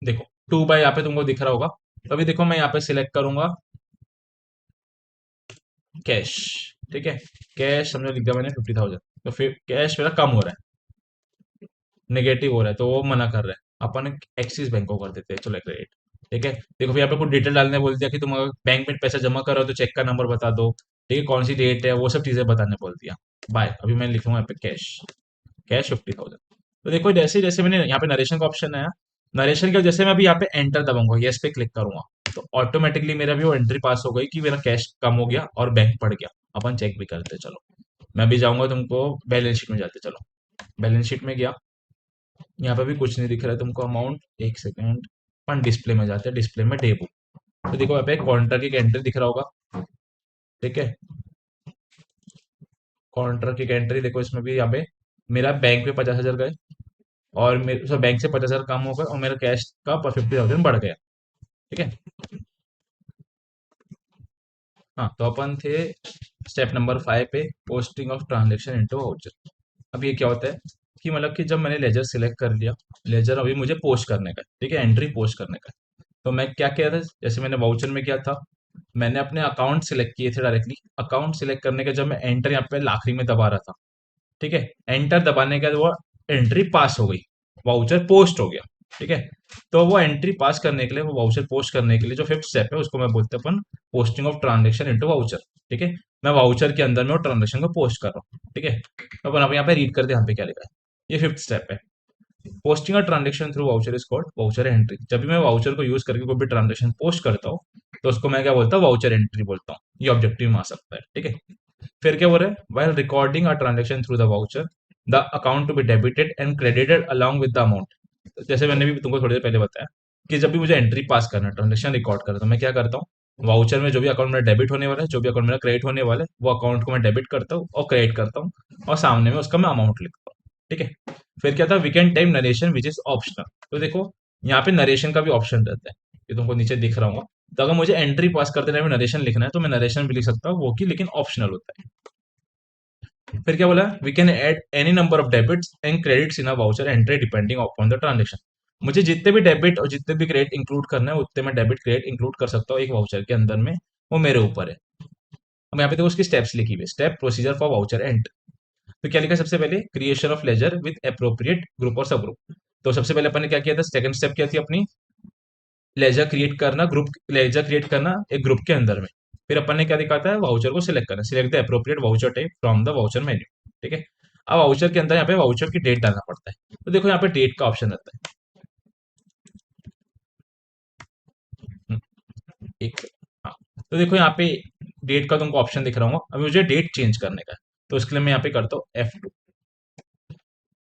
देखो 2 बाय यहाँ पे तुमको दिख रहा होगा। तो अभी देखो मैं यहाँ पे सिलेक्ट करूंगा कैश। ठीक है, कैश समझो लिख दिया मैंने 50,000, तो फिर कैश मेरा कम हो रहा है, नेगेटिव हो रहा है, तो वो मना कर रहा है। अपन एक्सिस बैंक को कर देते हैं, चलो क्रेडिट। ठीक है, देखो फिर यहाँ पे कुछ डिटेल डालने बोल दिया कि तुम अगर बैंक में पैसा जमा कर रहे हो तो चेक का नंबर बता दो। ठीक है, कौन सी डेट है, वो सब चीजें बताने बोल दिया। बाय, अभी मैं लिखूंगा यहाँ पे कैश, कैश 50,000। तो देखो जैसे जैसे मैंने यहाँ पे नरेशन का ऑप्शन आया, नरेशन के जैसे मैं अभी यहाँ पे एंटर दबाऊंगा, यस पे क्लिक करूंगा, तो ऑटोमेटिकली मेरा भी वो एंट्री पास हो गई कि मेरा कैश कम हो गया और बैंक बढ़ गया। अपन चेक भी करते हैं, चलो मैं भी जाऊंगा, तुमको बैलेंस शीट में जाते, चलो बैलेंस शीट में गया। यहाँ पे भी कुछ नहीं दिख रहा है तुमको अमाउंट, एक सेकेंड। अपन डिस्प्ले में जाते हैं, डिस्प्ले में डेबू। तो देखो यहाँ पे कॉन्ट्रा की एंट्री दिख रहा होगा। ठीक है, कॉन्ट्रा की एंट्री देखो, इसमें भी यहाँ पे मेरा बैंक पे 50,000 गए, और मेरे उसका बैंक से 50,000 कम हो गया और मेरा कैश का 50,000 बढ़ गया। ठीक है। हाँ, तो अपन थे स्टेप नंबर 5 पे, posting of transaction into voucher. अब ये क्या होता है कि मतलब कि जब मैंने लेजर सिलेक्ट कर लिया, लेजर अभी मुझे पोस्ट करने का है, ठीक है, एंट्री पोस्ट करने का है। तो मैं क्या किया था, जैसे मैंने वाउचर में किया था, मैंने अपने अकाउंट सिलेक्ट किए थे डायरेक्टली। अकाउंट सिलेक्ट करने के जब मैं एंटर यहाँ पे आखिरी में दबा रहा था, ठीक है, एंटर दबाने के बाद वो एंट्री पास हो गई, वाउचर पोस्ट हो गया। ठीक है। तो वो एंट्री पास करने के लिए, वो वाउचर पोस्ट करने के लिए जो फिफ्थ स्टेप है उसको मैं बोलते हैं अपन posting of transaction into voucher. ठीक है। मैं वाउचर के अंदर में वो ट्रांजेक्शन को पोस्ट कर रहा हूँ। ठीक है। तो अपन अब यहाँ पे रीड करते हैं यहाँ पे क्या लिखा है। ये फिफ्थ स्टेप है। Posting a transaction through voucher is called voucher entry. जब भी मैं वाउचर को यूज करके कोई भी ट्रांजेक्शन पोस्ट करता हूँ तो उसको मैं क्या बोलता हूँ, वाउचर एंट्री बोलता हूँ। ये ऑब्जेक्टिव में आ सकता है। ठीक है। फिर क्या बोल रहे हैं, while recording a transaction through the voucher the account to be debited and credited along with the amount. जैसे मैंने भी तुमको थोड़ी देर पहले बताया कि जब भी मुझे एंट्री पास करना है, ट्रांजेक्शन रिकॉर्ड करना है, तो मैं क्या करता हूँ, वाउचर में जो भी अकाउंट मेरा डेबिट होने वाला है, जो भी अकाउंट मेरा क्रेडिट होने वाला है, वो अकाउंट को मैं डेबिट करता हूँ और क्रेडिट करता हूँ और सामने में उसका मैं अमाउंट लिखता हूँ। ठीक है। फिर क्या था, we can type narration which is optional. तो देखो यहाँ पे नरेशन का भी ऑप्शन रहता है, ये तुमको नीचे दिख रहा होगा। तो अगर मुझे एंट्री पास करते टाइम नरेशन लिखना है तो मैं नरेशन भी लिख सकता हूँ, वो की लेकिन ऑप्शनल होता है। फिर क्या बोला, we can add any number of debits and credits in a voucher entry depending upon the transaction. मुझे जितने भी डेबिट और जितने भी क्रेडिट इंक्लूड करना है उतने मैं डेबिट क्रेडिट इंक्लूड कर सकता हूँ एक वाउचर के अंदर में, वो मेरे ऊपर है। अब यहाँ पे देखो उसकी स्टेप्स लिखी हुई, step procedure for voucher entry. तो क्या लिखा है, सबसे पहले creation of ledger with appropriate group और सब ग्रुप। तो सबसे पहले अपन ने क्या किया था, सेकंड स्टेप क्या थी अपनी, लेजर क्रिएट करना, ग्रुप लेजर क्रिएट करना एक ग्रुप के अंदर में। फिर अपन ने क्या दिखाता है, वाउचर को सिलेक्ट करना, select the appropriate voucher type from the voucher menu. ठीक है। अब वाउचर के अंदर यहाँ पे वाउचर की डेट डालना पड़ता है। तो देखो यहाँ पे डेट का ऑप्शन रहता है। हम्म, एक, हाँ, तो देखो यहाँ पे डेट का तुमको ऑप्शन दिख रहा होगा। अभी मुझे डेट चेंज करने का है, तो इसके लिए मैं यहाँ पे करता हूँ F2।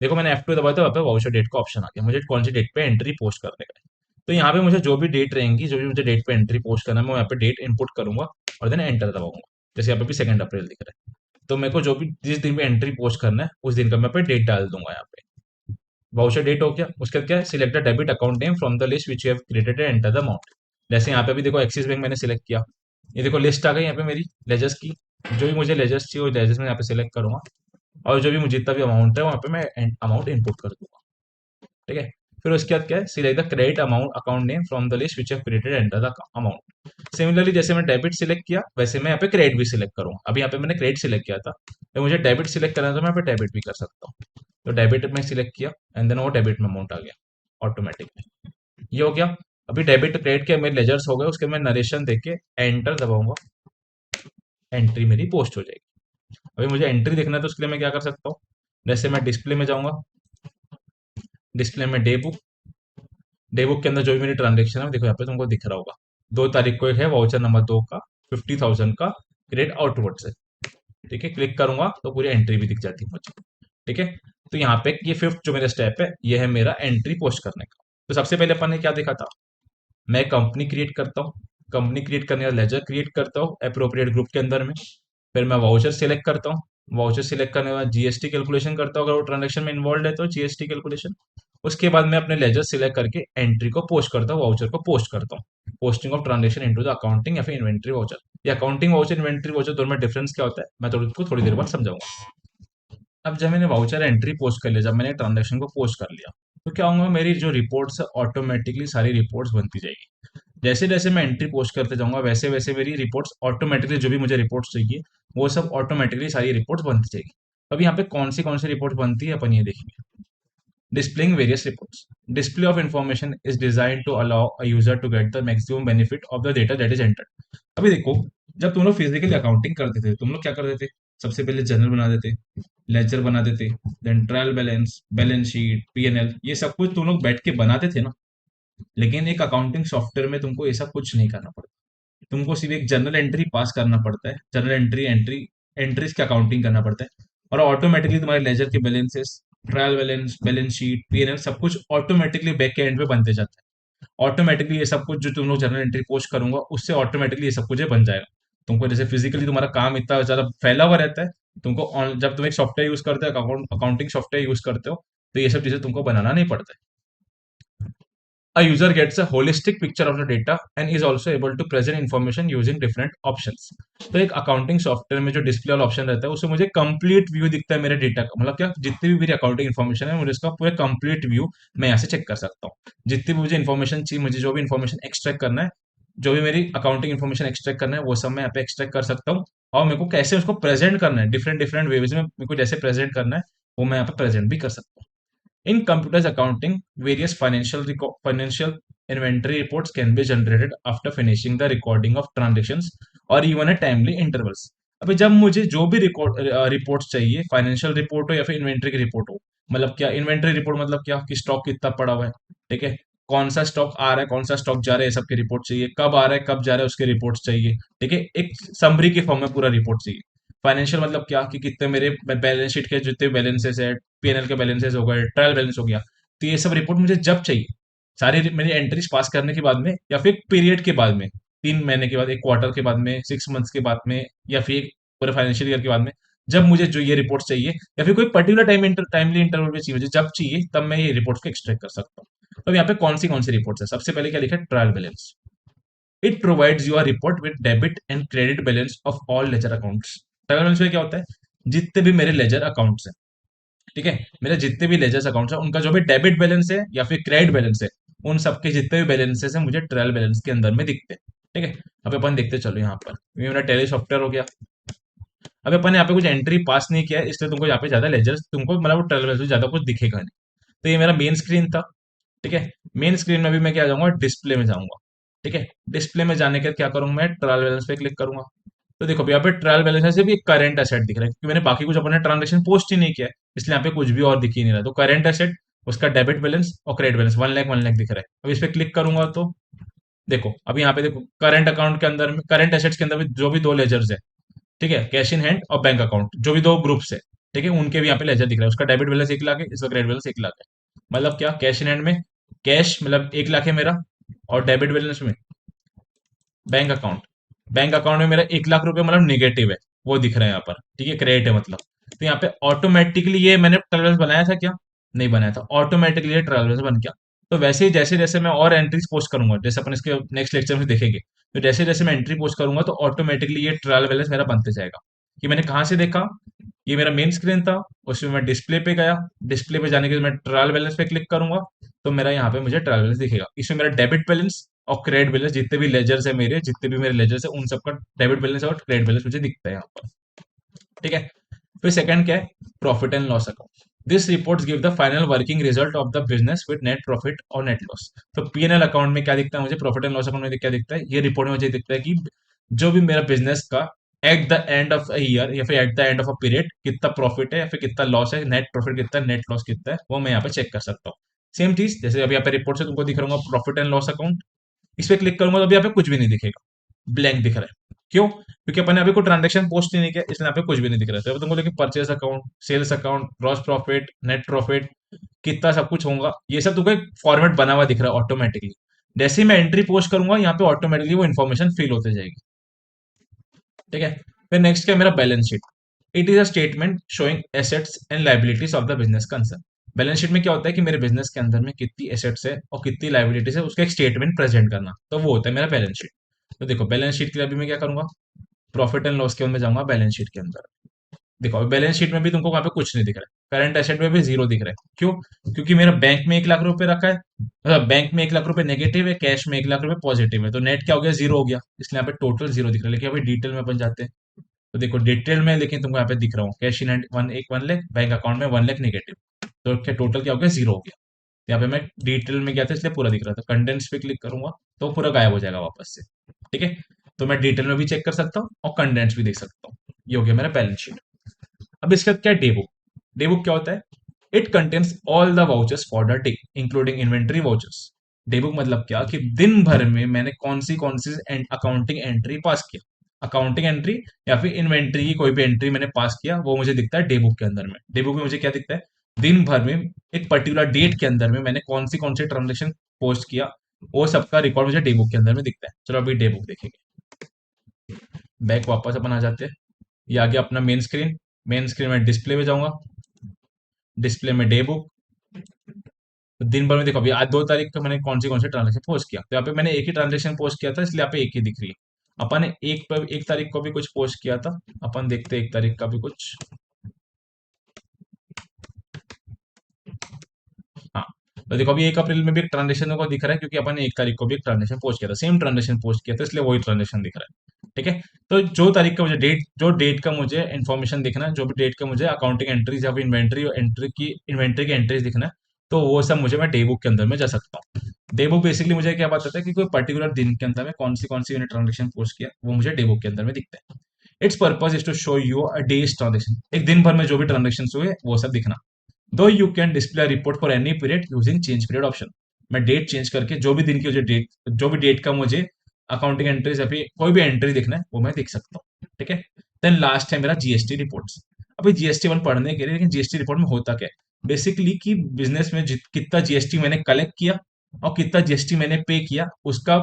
देखो मैंने F2 दबाया तो वहाँ पे वाउचर डेट का ऑप्शन आ गया, मुझे कौन सी डेट पे एंट्री पोस्ट करने का है। तो यहाँ पे मुझे जो भी डेट रहेंगी, जो भी मुझे डेट पे एंट्री पोस्ट करना है, मैं यहाँ पे डेट इनपुट करूंगा और देन एंटर दबाऊंगा। जैसे यहाँ पे भी 2 अप्रैल दिख रहा है, तो मेरे को जो भी जिस दिन पे एंट्री पोस्ट करना है उस दिन का मैं पे डेट डाल दूंगा यहाँ पे। वाउचर डेट हो गया, उसके बाद क्या है, select the debit account name from the list which you have created and enter the amount. जैसे यहाँ पे भी देखो एक्सिस बैंक मैंने सिलेक्ट किया, ये देखो लिस्ट आ गई यहाँ पे मेरी लेजर्स की। जो भी मुझे लेजर्स चाहिए वो लेजर्स में यहाँ पे सिलेक्ट करूंगा और जो भी मुझे जितना भी अमाउंट है वहाँ पे मैं अमाउंट इनपुट कर दूंगा। ठीक है। फिर उसके बाद क्या है, select the credit amount account name from the list which have created enter the amount. Similarly जैसे मैं डेबिट सिलेक्ट किया वैसे मैं यहाँ पे क्रेडिट भी सिलेक्ट करूंगा। अभी यहाँ पे मैंने क्रेडिट सिलेक्ट किया था, तो मुझे डेबिट सिलेक्ट करना है तो मैं यहाँ पे डेबिट भी कर सकता हूँ। तो डेबिट में सिलेक्ट किया एंड देन वो डेबिट में अमाउंट आ गया ऑटोमेटिकली। ये हो गया। अभी डेबिट क्रेडिट के मेरे लेजर्स हो गए, उसके मैं नरेशन देख के एंटर दबाऊंगा, एंट्री मेरी पोस्ट हो जाएगी। अभी मुझे एंट्री देखना है तो उसके लिए मैं क्या कर सकता हूँ, जैसे मैं डिस्प्ले में जाऊंगा, डिस्प्ले में डे बुक, डे बुक के अंदर जो भी मेरी ट्रांजेक्शन है देखो यहाँ पे तुमको दिख रहा होगा। 2 तारीख को एक है वाउचर नंबर 2 का 50,000 का क्रेडिट आउटवर्ड से। ठीक है, क्लिक करूंगा तो पूरी एंट्री भी दिख जाती है मुझे। ठीक है। तो यहाँ पे ये फिफ्थ जो मेरा स्टेप है ये है मेरा एंट्री पोस्ट करने का। तो सबसे पहले अपन ने क्या देखा था, मैं कंपनी क्रिएट करता हूँ, कंपनी क्रिएट करने का लेजर क्रिएट करता हूँ अप्रोप्रिएट ग्रुप के अंदर में। फिर मैं वाउचर सिलेक्ट करता हूँ, वाउचर सिलेक्ट करने के बाद जीएसटी कैलकुलेशन करता हूँ, अगर वो ट्रांजेक्शन में इन्वॉल्व है तो जीएसटी कैलकुलेशन। उसके बाद मैं अपने लेजर सिलेक्ट करके एंट्री को पोस्ट करता हूँ, वाउचर को पोस्ट करता हूँ। Posting of transaction into the accounting या फिर इन्वेंट्री वाउचर। ये अकाउंटिंग वाउचर इन्वेंट्री वाउचर दोनों में डिफरेंस क्या होता है मैं थोड़ी देर बाद समझाऊंगा। अब जब मैंने वाउचर एंट्री पोस्ट कर लिया, जब मैंने ट्रांजेक्शन को पोस्ट कर लिया, तो क्या होगा, मेरी जो रिपोर्ट्स है ऑटोमेटिकली सारी रिपोर्ट्स बनती जाएगी। जैसे जैसे मैं एंट्री पोस्ट करते जाऊंगा वैसे वैसे मेरी रिपोर्ट्स ऑटोमेटिकली, जो भी मुझे रिपोर्ट्स चाहिए वो सब ऑटोमेटिकली सारी रिपोर्ट्स बनती जाएगी। अब यहाँ पे कौन सी रिपोर्ट बनती है अपन ये देखेंगे। Displaying various reports. Display of information is designed to allow a user to get the maximum benefit of the data that is entered. अभी देखो, जब तुम लोग फिजिकली अकाउंटिंग करते थे तुम लोग क्या करते थे, सबसे पहले जर्नल बना देते, लेजर बना देते, then trial balance, balance sheet, PNL, ये सब कुछ तुम लोग बैठ के बनाते थे ना। लेकिन एक अकाउंटिंग सॉफ्टवेयर में तुमको ऐसा कुछ नहीं करना पड़ता। तुमको सिर्फ एक जर्नल एंट्री पास करना पड़ता है, जर्नल एंट्रीज की अकाउंटिंग करना पड़ता है और ऑटोमेटिकली तुम्हारे लेजर के balances, trial balance, balance sheet, PNL सब कुछ ऑटोमेटिकली बैक के एंड पे बनते जाता है। ऑटोमेटिकली ये सब कुछ जो तुम लोग जर्नल एंट्री पोस्ट करूंगा उससे ऑटोमेटिकली ये सब कुछ ये बन जाएगा। तुमको जैसे फिजिकली तुम्हारा काम इतना ज्यादा फैला हुआ रहता है, तुमको जब तुम एक सॉफ्टवेयर यूज करते हो, अकाउंटिंग सॉफ्टवेयर यूज करते हो, तो ये सब चीजें तुमको बनाना नहीं पड़ता है। A user gets a holistic picture of the data and is also able to present information using different options. तो एक अकाउंटिंग सॉफ्टवेयर में जो डिस्प्ले वाला ऑप्शन रहता है उसमें मुझे कंप्लीट व्यू दिखता है मेरे डेटा का, मतलब क्या, जितनी भी मेरी अकाउंटिंग इन्फॉर्मेशन है मुझे इसका पूरा कंप्लीट व्यू मैं यहाँ से चेक कर सकता हूँ। जितनी भी मुझे इन्फॉर्मेशन चाहिए, मुझे जो भी इन्फॉर्मेशन एक्सट्रैक्ट करना है, जो भी मेरी अकाउंटिंग इन्फॉर्मेशन एक्सट्रैक्ट करना है वो सब मैं यहाँ पे एक्सट्रैक्ट कर सकता हूँ। और मेरे को कैसे उसको प्रेजेंट करना है, डिफरेंट डिफरेंट वेज में मेरे को जैसे प्रेजेंट करना है वो मैं यहाँ पे प्रेजेंट भी कर सकता हूँ। In computers accounting, various financial inventory reports can be generated after finishing the recording of transactions or even at timely intervals. अभी जब मुझे जो भी रिपोर्ट्स चाहिए, फाइनेंशियल रिपोर्ट हो या फिर इन्वेंट्री की रिपोर्ट हो, मतलब क्या इन्वेंट्री रिपोर्ट, मतलब क्या कि स्टॉक कितना पड़ा हुआ है, ठीक है, कौन सा स्टॉक आ रहा है, कौन सा स्टॉक जा रहा है, ये सब की रिपोर्ट चाहिए, कब आ रहा है कब जा रहा है उसके रिपोर्ट्स चाहिए, ठीक है, एक समरी के फॉर्म में पूरा रिपोर्ट चाहिए। फाइनेंशियल मतलब क्या कि कितने मेरे बैलेंस शीट के जितने बैलेंसेस है, पीएनएल के बैलेंसेस हो गए, ट्रायल बैलेंस हो गया, तो ये सब रिपोर्ट मुझे जब चाहिए, सारी मेरी एंट्रीज पास करने के बाद में या फिर पीरियड के बाद में, 3 महीने के बाद, एक क्वार्टर के बाद में, 6 मंथ्स के बाद में, या फिर पूरे फाइनेंशियल ईयर के बाद में, जब मुझे जो ये रिपोर्ट चाहिए या फिर कोई पर्टिकुलर टाइमली इंटरवल में चाहिए, मुझे जब चाहिए तब मैं ये रिपोर्ट को एक्सट्रैक्ट कर सकता हूँ। तो यहाँ पे कौन सी रिपोर्ट्स है, सबसे पहले क्या लिखा है, trial balance. It provides you a report with debit and credit balance of all ledger accounts. Trial balance में क्या होता है, जितने भी मेरे लेजर अकाउंट्स हैं, ठीक है, मेरे जितने भी लेजर्स अकाउंट्स हैं उनका जो भी डेबिट बैलेंस है या फिर क्रेडिट बैलेंस है, उन सबके जितने भी बैलेंसेस हैं मुझे ट्रायल बैलेंस के अंदर में दिखते हैं। ठीक है, अब अपन देखते चलो यहाँ पर, ये मेरा टैली सॉफ्टवेयर हो गया। अब अपन ने यहाँ पे कुछ एंट्री पास नहीं किया है, इसलिए तुमको यहाँ पे ज्यादा लेजर्स, तुमको मतलब ट्रायल बैलेंस ज्यादा कुछ दिखेगा नहीं। तो ये मेरा मेन स्क्रीन था, ठीक है। मेन स्क्रीन में भी मैं क्या जाऊंगा, डिस्प्ले में जाऊंगा, ठीक है। डिस्प्ले में जाने के बाद क्या करूंगा, मैं ट्रायल बैलेंस पे क्लिक करूंगा। तो देखो यहाँ पे ट्रायल बैलेंस से भी एक करंट एसेट दिख रहा है, क्योंकि मैंने बाकी कुछ अपने ट्रांजेक्शन पोस्ट ही नहीं किया है, इसलिए यहाँ पे कुछ भी और दिख ही नहीं रहा। तो करंट एसेट, उसका डेबिट बैलेंस और क्रेडिट बैलेंस 1 लाख दिख रहा है। अब इस पे क्लिक करूंगा तो देखो, अब यहाँ पे देखो करंट अकाउंट के अंदर में, करंट एसेट्स के अंदर में जो भी दो लेजर्स है, ठीक है, कैश इन हैंड और बैंक अकाउंट, जो भी दो ग्रुप्स है, ठीक है, उनके भी यहाँ पे लेजर दिख रहा है। उसका डेबिट बैलेंस 1 लाख है, इसका क्रेडिट बैलेंस 1 लाख है। मतलब क्या, कैश इन हैंड में कैश मतलब 1 लाख है मेरा, और डेबिट बैलेंस में बैंक अकाउंट में मेरा 1 लाख रुपए मतलब निगेटिव है, वो दिख रहा है यहाँ पर, ठीक है, क्रेडिट है मतलब। तो यहाँ पे ऑटोमेटिकली ये मैंने ट्रायल बैलेंस बनाया था क्या, नहीं बनाया था, ऑटोमेटिकली ये ट्रायल बैलेंस बन गया। तो वैसे ही जैसे जैसे मैं और एंट्रीज पोस्ट करूंगा, जैसे अपन इसके नेक्स्ट लेक्चर में देखेंगे, तो जैसे जैसे मैं एंट्री पोस्ट करूंगा तो ऑटोमेटिकली ये ट्रायल बैलेंस मेरा बनते जाएगा। कि मैंने कहाँ से देखा, ये मेरा मेन स्क्रीन था, उसमें मैं डिस्प्ले पे गया, डिस्प्ले पे जाने के बाद मैं ट्रायल बैलेंस पे क्लिक करूंगा, तो मेरा यहाँ पे मुझे ट्रायल बैलेंस दिखेगा। इसमें मेरा डेबिट बैलेंस और क्रेडिट बैलेंस, जितने भी लेजर्स है मेरे, जितने भी मेरे लेजर्स है उन सबका डेबिट बैलेंस और क्रेडिट बैलेंस मुझे दिखता है यहाँ पर, ठीक है। फिर सेकंड क्या है, profit and loss account. This reports give the final working result of the business with net profit और नेट लॉस। तो पीएनएल अकाउंट में क्या दिखता है मुझे, प्रॉफिट एंड लॉस अकाउंट में क्या दिखता है, ये रिपोर्ट में मुझे दिखता है कि जो भी मेरा बिजनेस का eight the end of a year या फिर eight the end of a period कितना प्रॉफिट है या फिर कितना लॉस है, नेट प्रॉफिट कितना है, नेट लॉस कितना है, वो मैं यहाँ पे चेक कर सकता हूँ। सेम चीज जैसे अभी यहाँ पे रिपोर्ट से तुमको दिख रहा होगा प्रॉफिट एंड लॉस अकाउंट, इस पे क्लिक करूंगा तो अभी यहाँ पे कुछ भी नहीं दिखेगा, ब्लैंक दिख रहा है। क्यों, क्योंकि अपन ने अभी कोई ट्रांजेक्शन पोस्ट ही नहीं किया, इसलिए यहाँ पे कुछ भी नहीं दिख रहा है। तो अभी तुमको लेकिन purchase account, sales account, gross profit, net profit, कितना सब कुछ होगा, ये सब तुमको एक फॉर्मेट बना हुआ दिख रहा है ऑटोमेटिकली। जैसे ही मैं एंट्री पोस्ट करूंगा यहाँ पे ऑटोमेटिकली वो इन्फॉर्मेशन फिल होते जाएगी, ठीक है। फिर नेक्स्ट क्या है मेरा balance sheet. It is a statement showing assets and liabilities of the business concern. Balance sheet में क्या होता है कि मेरे बिजनेस के अंदर में कितनी एसेट्स है और कितनी लाइबिलिटीज है, उसका एक स्टेटमेंट प्रेजेंट करना, तो वो होता है मेरा बैलेंस शीट। तो देखो बैलेंस शीट के लिए अभी मैं क्या करूंगा, प्रॉफिट एंड लॉस के अंदर जाऊंगा, बैलेंस शीट के अंदर। देखो अभी बैलेंस शीट में भी तुमको वहां पे कुछ नहीं दिख रहा है, करंट एसेट में भी जीरो दिख रहा है। क्यों, क्योंकि मेरा बैंक में 1 लाख रुपए रखा है, मतलब बैंक में 1 लाख रुपए नेगेटिव है, कैश में 1 लाख रुपए पॉजिटिव है, तो नेट क्या हो गया, जीरो हो गया, इसलिए यहाँ पे टोटल जीरो दिख रहा है। लेकिन अभी डिटेल में बन जाते हैं, तो देखो डिटेल में, लेकिन तुमको यहाँ पे दिख रहा हूँ cash in hand 1 lakh, bank account में 1 लाख नेगेटिव, तो क्या टोटल क्या हो गया, जीरो हो गया। यहाँ पे मैं डिटेल में गया था इसलिए पूरा दिख रहा था, कंडेंस पे क्लिक करूंगा तो पूरा गायब हो जाएगा वापस से, ठीक है। तो मैं डिटेल में भी चेक कर सकता हूँ और कंडेंस भी देख सकता हूँ। ये हो गया मेरा बैलेंस शीट। अब इसके बाद क्या है, डे बुक। डे बुक क्या होता है, it contains all the vouchers for the day including inventory vouchers. Day book मतलब क्या कि दिन भर में मैंने कौन सी अकाउंटिंग एंट्री पास किया, अकाउंटिंग एंट्री या फिर इन्वेंट्री की कोई भी एंट्री मैंने पास किया, वो मुझे दिखता है डे बुक के अंदर में। डे बुक में मुझे क्या दिखता है, दिन भर में एक पर्टिकुलर डेट के अंदर में मैंने कौन सी ट्रांजेक्शन पोस्ट किया, वो सबका रिकॉर्ड मुझे डे बुक के अंदर में दिखता है। चलो अभी डे बुक देखेंगे। बैक वापस अपन आ जाते हैं, ये आ गया अपना मेन स्क्रीन। मेन स्क्रीन में डिस्प्ले में जाऊंगा, डिस्प्ले में डे बुक, तो दिन भर में देखो, अभी आज 2 तारीख का मैंने कौन सी ट्रांजेक्शन पोस्ट किया, तो यहाँ पे मैंने एक ही ट्रांजेक्शन पोस्ट किया था, इसलिए यहाँ पे एक ही दिख रही है। अपन ने 1 तारीख को भी कुछ पोस्ट किया था, अपन देखते हैं 1 तारीख का भी कुछ। हाँ, तो देखो अभी 1 अप्रैल में भी एक ट्रांजेक्शन को दिख रहा है, क्योंकि अपन ने 1 तारीख को भी एक ट्रांजेक्शन पोस्ट किया था, सेम ट्रांजेक्शन पोस्ट किया था, इसलिए वही ट्रांजेक्शन दिख रहा है। ठीक है। तो जो तारीख का मुझे डेट, जो डेट का मुझे इन्फॉर्मेशन दिखना है, जो भी डेट का मुझे अकाउंटिंग एंट्रीज या फिर इन्वेंट्री की एंट्रीज दिखना है, तो वो सब मुझे मैं डे बुक के अंदर में जा सकता हूँ। डे बुक बेसिकली मुझे क्या बताता है कि कोई पर्टिकुलर दिन के अंदर में कौन सी मैंने ट्रांजेक्शन पोस्ट किया, वो मुझे डे बुक के अंदर में दिखता है। Its purpose is to show you a day's transaction, एक दिन भर में जो भी ट्रांजेक्शन हुए वो सब दिखना। दो you can display report for any period using change period option, मैं डेट चेंज करके जो भी दिन की मुझे डेट, जो भी डेट का मुझे अकाउंटिंग एंट्रीज या फिर कोई भी एंट्री दिखना है वो मैं देख सकता हूँ। ठीक है। देन लास्ट है मेरा जीएसटी रिपोर्ट्स। अभी जीएसटी वन पढ़ने के लिए, लेकिन जीएसटी रिपोर्ट में होता क्या है बेसिकली कि बिजनेस में कितना जीएसटी मैंने कलेक्ट किया और कितना जीएसटी मैंने पे किया, उसका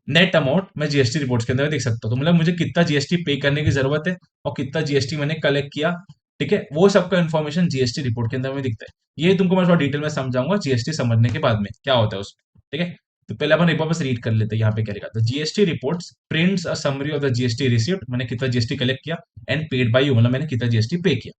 नेट अमाउंट मैं जीएसटी रिपोर्ट्स के अंदर देख सकता हूँ। तो मतलब मुझे कितना जीएसटी पे करने की जरूरत है और कितना जीएसटी मैंने कलेक्ट किया, ठीक है, वो सबका इन्फॉर्मेशन जीएसटी रिपोर्ट के अंदर में दिखता है। ये तुमको मैं थोड़ा डिटेल में समझाऊंगा जीएसटी समझने के बाद में क्या होता है उसमें। ठीक है। तो पहले अपन एक बार बस रीड कर लेते हैं यहाँ पे क्या लिखा था। GST reports prints a summary of the GST received, मैंने कितना जीएसटी कलेक्ट किया, एंड पेड बाय यू, मतलब मैंने कितना जीएसटी पे किया,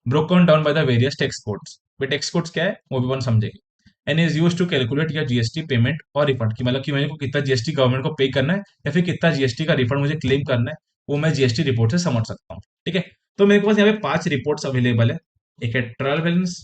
broken down by the various tax codes. वे टैक्स कोड्स क्या है वो भी अपन समझेंगे। And is use to calculate your GST payment और रिफंड, की मतलब कि मेरे को कितना जीएसटी गवर्नमेंट को पे करना है या फिर कितना जीएसटी का रिफंड मुझे क्लेम करना है, वो मैं जीएसटी रिपोर्ट से समझ सकता हूँ। ठीक है। तो मेरे पास यहाँ पे 5 रिपोर्ट्स अवेलेबल है। एक है trial balance,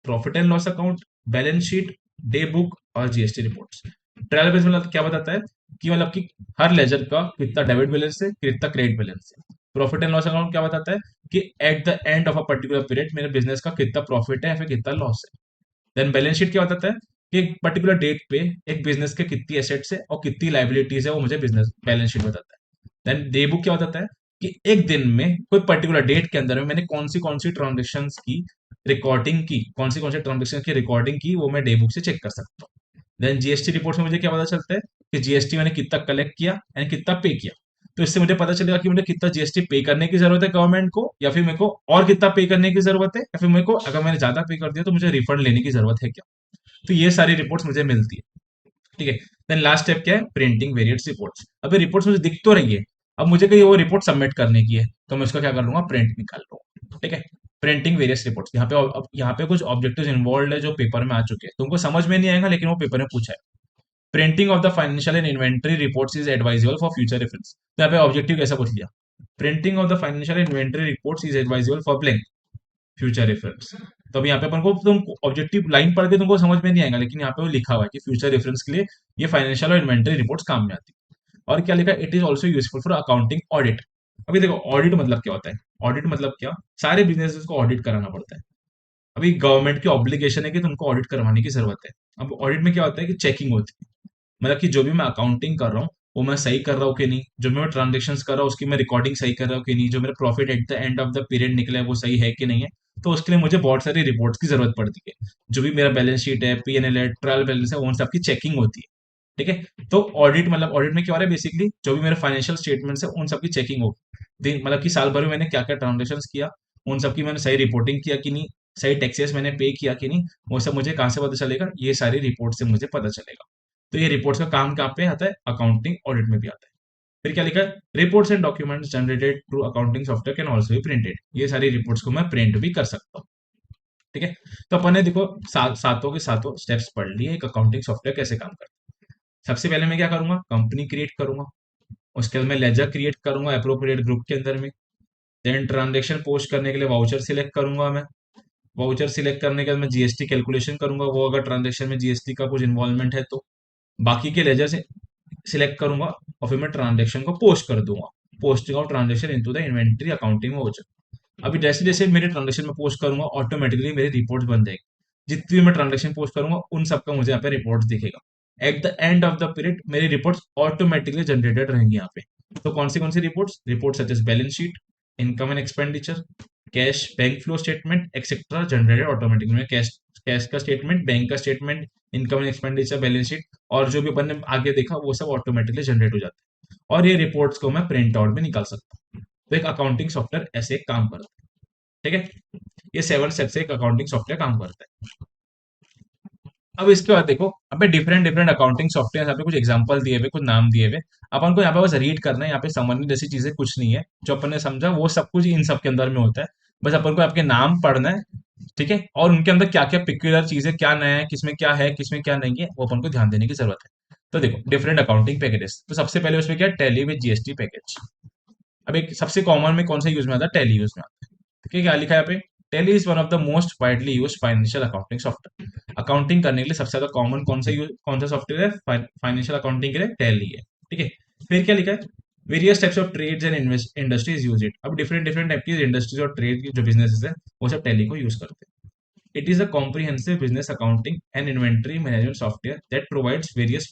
profit and loss account, balance sheet, day book और जीएसटी रिपोर्ट्स। ट्रायल बैलेंस मतलब क्या बताता है कि मतलब कि हर लेजर का कितना डेबिट बैलेंस है, कितना क्रेडिट बैलेंस है। प्रॉफिट एंड लॉस अकाउंट क्या बताता है कि eight the end of a particular period मेरे बिजनेस का कितना प्रॉफिट है या फिर कितना लॉस है। देन बैलेंस शीट क्या बताता है कि एक पर्टिकुलर डेट पे एक बिजनेस के कितनी एसेट्स है और कितनी लाइबिलिटीज है, वो मुझे बिजनेस बैलेंस शीट बताता है। देन डे बुक क्या बताता है कि एक दिन में कोई पर्टिकुलर डेट के अंदर में मैंने कौन सी ट्रांजेक्शन की रिकॉर्डिंग की, कौन सी ट्रांजेक्शन की रिकॉर्डिंग की, वो मैं डे बुक से चेक कर सकता हूँ। देन जीएसटी रिपोर्ट में मुझे क्या पता चलता है कि जीएसटी मैंने कितना कलेक्ट किया एंड कितना पे किया। तो इससे मुझे पता चलेगा कि मुझे कितना जीएसटी पे करने की जरूरत है गवर्नमेंट को, या फिर मेरे को और कितना पे करने की जरूरत है, या फिर मेरे को अगर मैंने ज्यादा पे कर दिया तो मुझे रिफंड लेने की जरूरत है क्या। तो ये सारी रिपोर्ट्स मुझे मिलती है। ठीक है। देन लास्ट स्टेप क्या है, प्रिंटिंग वेरियंट्स रिपोर्ट्स। अभी रिपोर्ट्स मुझे दिख तो रही है, अब मुझे कहीं वो रिपोर्ट सबमिट करने की है, तो मैं उसका क्या कर लूंगा, प्रिंट निकाल लूंगा। ठीक है। प्रिंटिंग वेरियस रिपोर्ट्स, यहाँ पे अब यहाँ पे कुछ ऑब्जेक्टिव्स इन्वॉल्व है जो पेपर में आ चुके हैं, तुमको समझ में नहीं आएगा लेकिन वो पेपर में पूछा है। Printing of the financial and inventory reports is advisable for future reference. तो यहाँ पे ऑब्जेक्टिव कैसा पूछ लिया, printing of the financial inventory reports is advisable for blank future reference. तो अब यहाँ पे अपन को तुम ऑब्जेक्टिव लाइन पढ़ के तुमको समझ में नहीं आएगा, लेकिन यहाँ पे वो लिखा हुआ है कि फ्यूचर रेफरेंस के लिए ये फाइनेंशियल और इन्वेंटरी रिपोर्ट्स काम में आती है। और क्या लिखा है, it is also useful for accounting audit. अभी देखो ऑडिट मतलब क्या होता है, ऑडिट मतलब क्या, सारे बिजनेसेस को ऑडिट कराना पड़ता है। अभी गवर्नमेंट की ऑब्लिगेशन है कि तुमको ऑडिट करवाने की जरूरत है। अब ऑडिट में क्या होता है कि चेकिंग होती है, मतलब कि जो भी मैं अकाउंटिंग कर रहा हूँ वो मैं सही कर रहा हूँ कि नहीं, जो भी मैं ट्रांजेक्शन कर रहा हूँ उसकी मैं रिकॉर्डिंग सही कर रहा हूँ कि नहीं, जो मेरा profit eight the end of the period निकला है वो सही है कि नहीं है। तो उसके लिए मुझे बहुत सारी रिपोर्ट्स की जरूरत पड़ती है। जो भी मेरा बैलेंस शीट है, पीएनएल है, ट्रायल बैलेंस है, उन सबकी चेकिंग होती है। ठीक है। तो ऑडिट मतलब, ऑडिट में क्या हो रहा है बेसिकली, जो भी मेरे फाइनेंशियल स्टेटमेंट्स है उन सबकी चेकिंग होगी, मतलब कि साल भर में मैंने क्या क्या ट्रांजेक्शन किया, उन सबकी मैंने सही रिपोर्टिंग किया कि नहीं, सही टैक्सेस मैंने पे किया कि नहीं, वो सब मुझे कहाँ से पता चलेगा, ये सारी रिपोर्ट से मुझे पता चलेगा। तो ये रिपोर्ट्स का काम कहाँ पे आता है, अकाउंटिंग ऑडिट में भी आता है। फिर क्या लिखा है, reports and documents generated through accounting software can also be printed, ये सारी रिपोर्ट्स को मैं प्रिंट भी कर सकता हूँ। ठीक है। तो अपन ने देखो सातों के सातों स्टेप्स पढ़ लिए एक अकाउंटिंग सॉफ्टवेयर कैसे काम करता है। सबसे पहले मैं क्या करूंगा, कंपनी क्रिएट करूंगा, उसके बाद मैं लेजर क्रिएट करूंगा अप्रोप्रिएट ग्रुप के अंदर में। देन ट्रांजेक्शन पोस्ट करने के लिए वाउचर सिलेक्ट करूंगा मैं, वाउचर सिलेक्ट करने के बाद मैं जीएसटी कैलकुलेशन करूंगा, वो अगर ट्रांजेक्शन में जीएसटी का कुछ इन्वॉल्वमेंट है तो। बाकी के लेजर से सिलेक्ट करूंगा और फिर मैं ट्रांजेक्शन को पोस्ट कर दूंगा, posting of transaction into the inventory accounting voucher. अभी जैसे जैसे मेरे ट्रांजेक्शन में पोस्ट करूंगा ऑटोमेटिकली मेरी रिपोर्ट बन जाएगी, जितनी भी मैं ट्रांजेक्शन पोस्ट करूंगा उन सबका मुझे यहाँ पे रिपोर्ट दिखेगा। At the end of the period मेरी रिपोर्ट्स ऑटोमेटिकली जनरेटेड रहेंगी यहाँ पे। तो कौन सी reports, report such as balance sheet, income and expenditure, cash bank flow statement etcetera generated automatically में, कैश कैश का स्टेटमेंट, बैंक का statement, income and expenditure, balance sheet, और जो भी अपन ने आगे देखा वो सब ऑटोमेटिकली जनरेट हो जाता है। और ये रिपोर्ट्स को मैं प्रिंट आउट में निकाल सकता हूँ। तो एक अकाउंटिंग सॉफ्टवेयर ऐसे काम करता है। ठीक है। ये 7 स्टेप से एक अकाउंटिंग सॉफ्टवेयर काम करता है। अब इसके बाद देखो, अबे डिफरेंट डिफरेंट अकाउंटिंग सॉफ्टवेयर, यहाँ पे कुछ एग्जांपल दिए हुए, कुछ नाम दिए हुए, अपन को यहाँ पे बस रीड करना है। यहाँ पे समझने जैसी चीजें कुछ नहीं है, जो अपन ने समझा वो सब कुछ इन सब के अंदर में होता है। बस अपन को आपके नाम पढ़ना है, ठीक है, और उनके अंदर क्या क्या पिक्युलर चीजें, क्या नया है, किसमें क्या नहीं है, वो अपन को ध्यान देने की जरूरत है। तो देखो डिफरेंट अकाउंटिंग पैकेजेस, तो सबसे पहले उसमें क्या, टैली विद जीएसटी पैकेज। अब एक सबसे कॉमन में कौन सा यूज में आता है, टैली यूज में आता है। ठीक है, क्या लिखा है यहाँ पे, tally is one of the most widely use financial accounting software. Accounting करने के लिए सबसे ज्यादा कॉमन कौन सा सॉफ्टवेयर है, फाइनेंशियल अकाउंटिंग के लिए टैली है। ठीक है, फिर क्या लिखा है, various types of trades and industries use it. अब डिफरेंट डिफरेंट टाइप की इंडस्ट्रीज और ट्रेड की जो बिजनेसेस है, वो सब टैली को यूज करते हैं। It is a comprehensive business accounting and inventory management software that provides various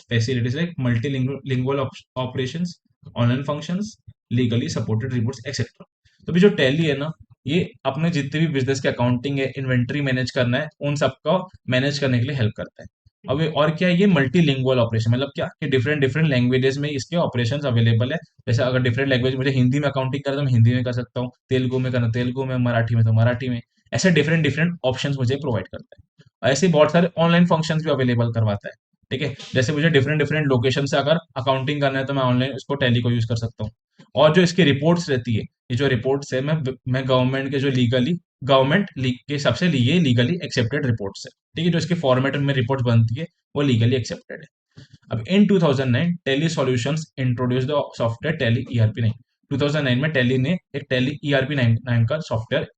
facilities like multilingual operations, online functions, legally supported reports, etc. तो भी जो टैली है ना, ये अपने जितने भी बिजनेस के अकाउंटिंग है, इन्वेंट्री मैनेज करना है, उन सबका मैनेज करने के लिए हेल्प करता है। अब और क्या है, ये मल्टीलिंगुअल ऑपरेशन, मतलब क्या कि डिफरेंट डिफरेंट लैंग्वेजेस में इसके ऑपरेशंस अवेलेबल है। जैसे अगर डिफरेंट लैंग्वेज, मुझे हिंदी में अकाउंटिंग करना है तो मैं हिंदी में कर सकता हूँ, तेलुगु में करना तेलुगु में, मराठी में तो मराठी में। ऐसे डिफरेंट डिफरेंट ऑप्शंस मुझे प्रोवाइड करता है। और ऐसे बहुत सारे ऑनलाइन फंक्शंस भी अवेलेबल करवाता है। ठीक है, जैसे मुझे डिफरेंट डिफरेंट लोकेशन से अगर अकाउंटिंग करना है तो मैं ऑनलाइन उसको टैली को यूज कर सकता हूँ। और जो इसकी रिपोर्ट्स रहती है, ये जो रिपोर्ट्स है, मैं गवर्नमेंट के जो गवर्नमेंट के हिसाब से ये लीगली एक्सेप्टेड रिपोर्ट्स है। ठीक है, जो इसके फॉर्मेट में रिपोर्ट बनती है, वो लीगली एक्सेप्टेड है। अब in 2009 Tally solutions introduce the software Tally ERP 9। 2009 में टेली ने एक टेली ईआरपी 9 नाम का सॉफ्टवेयर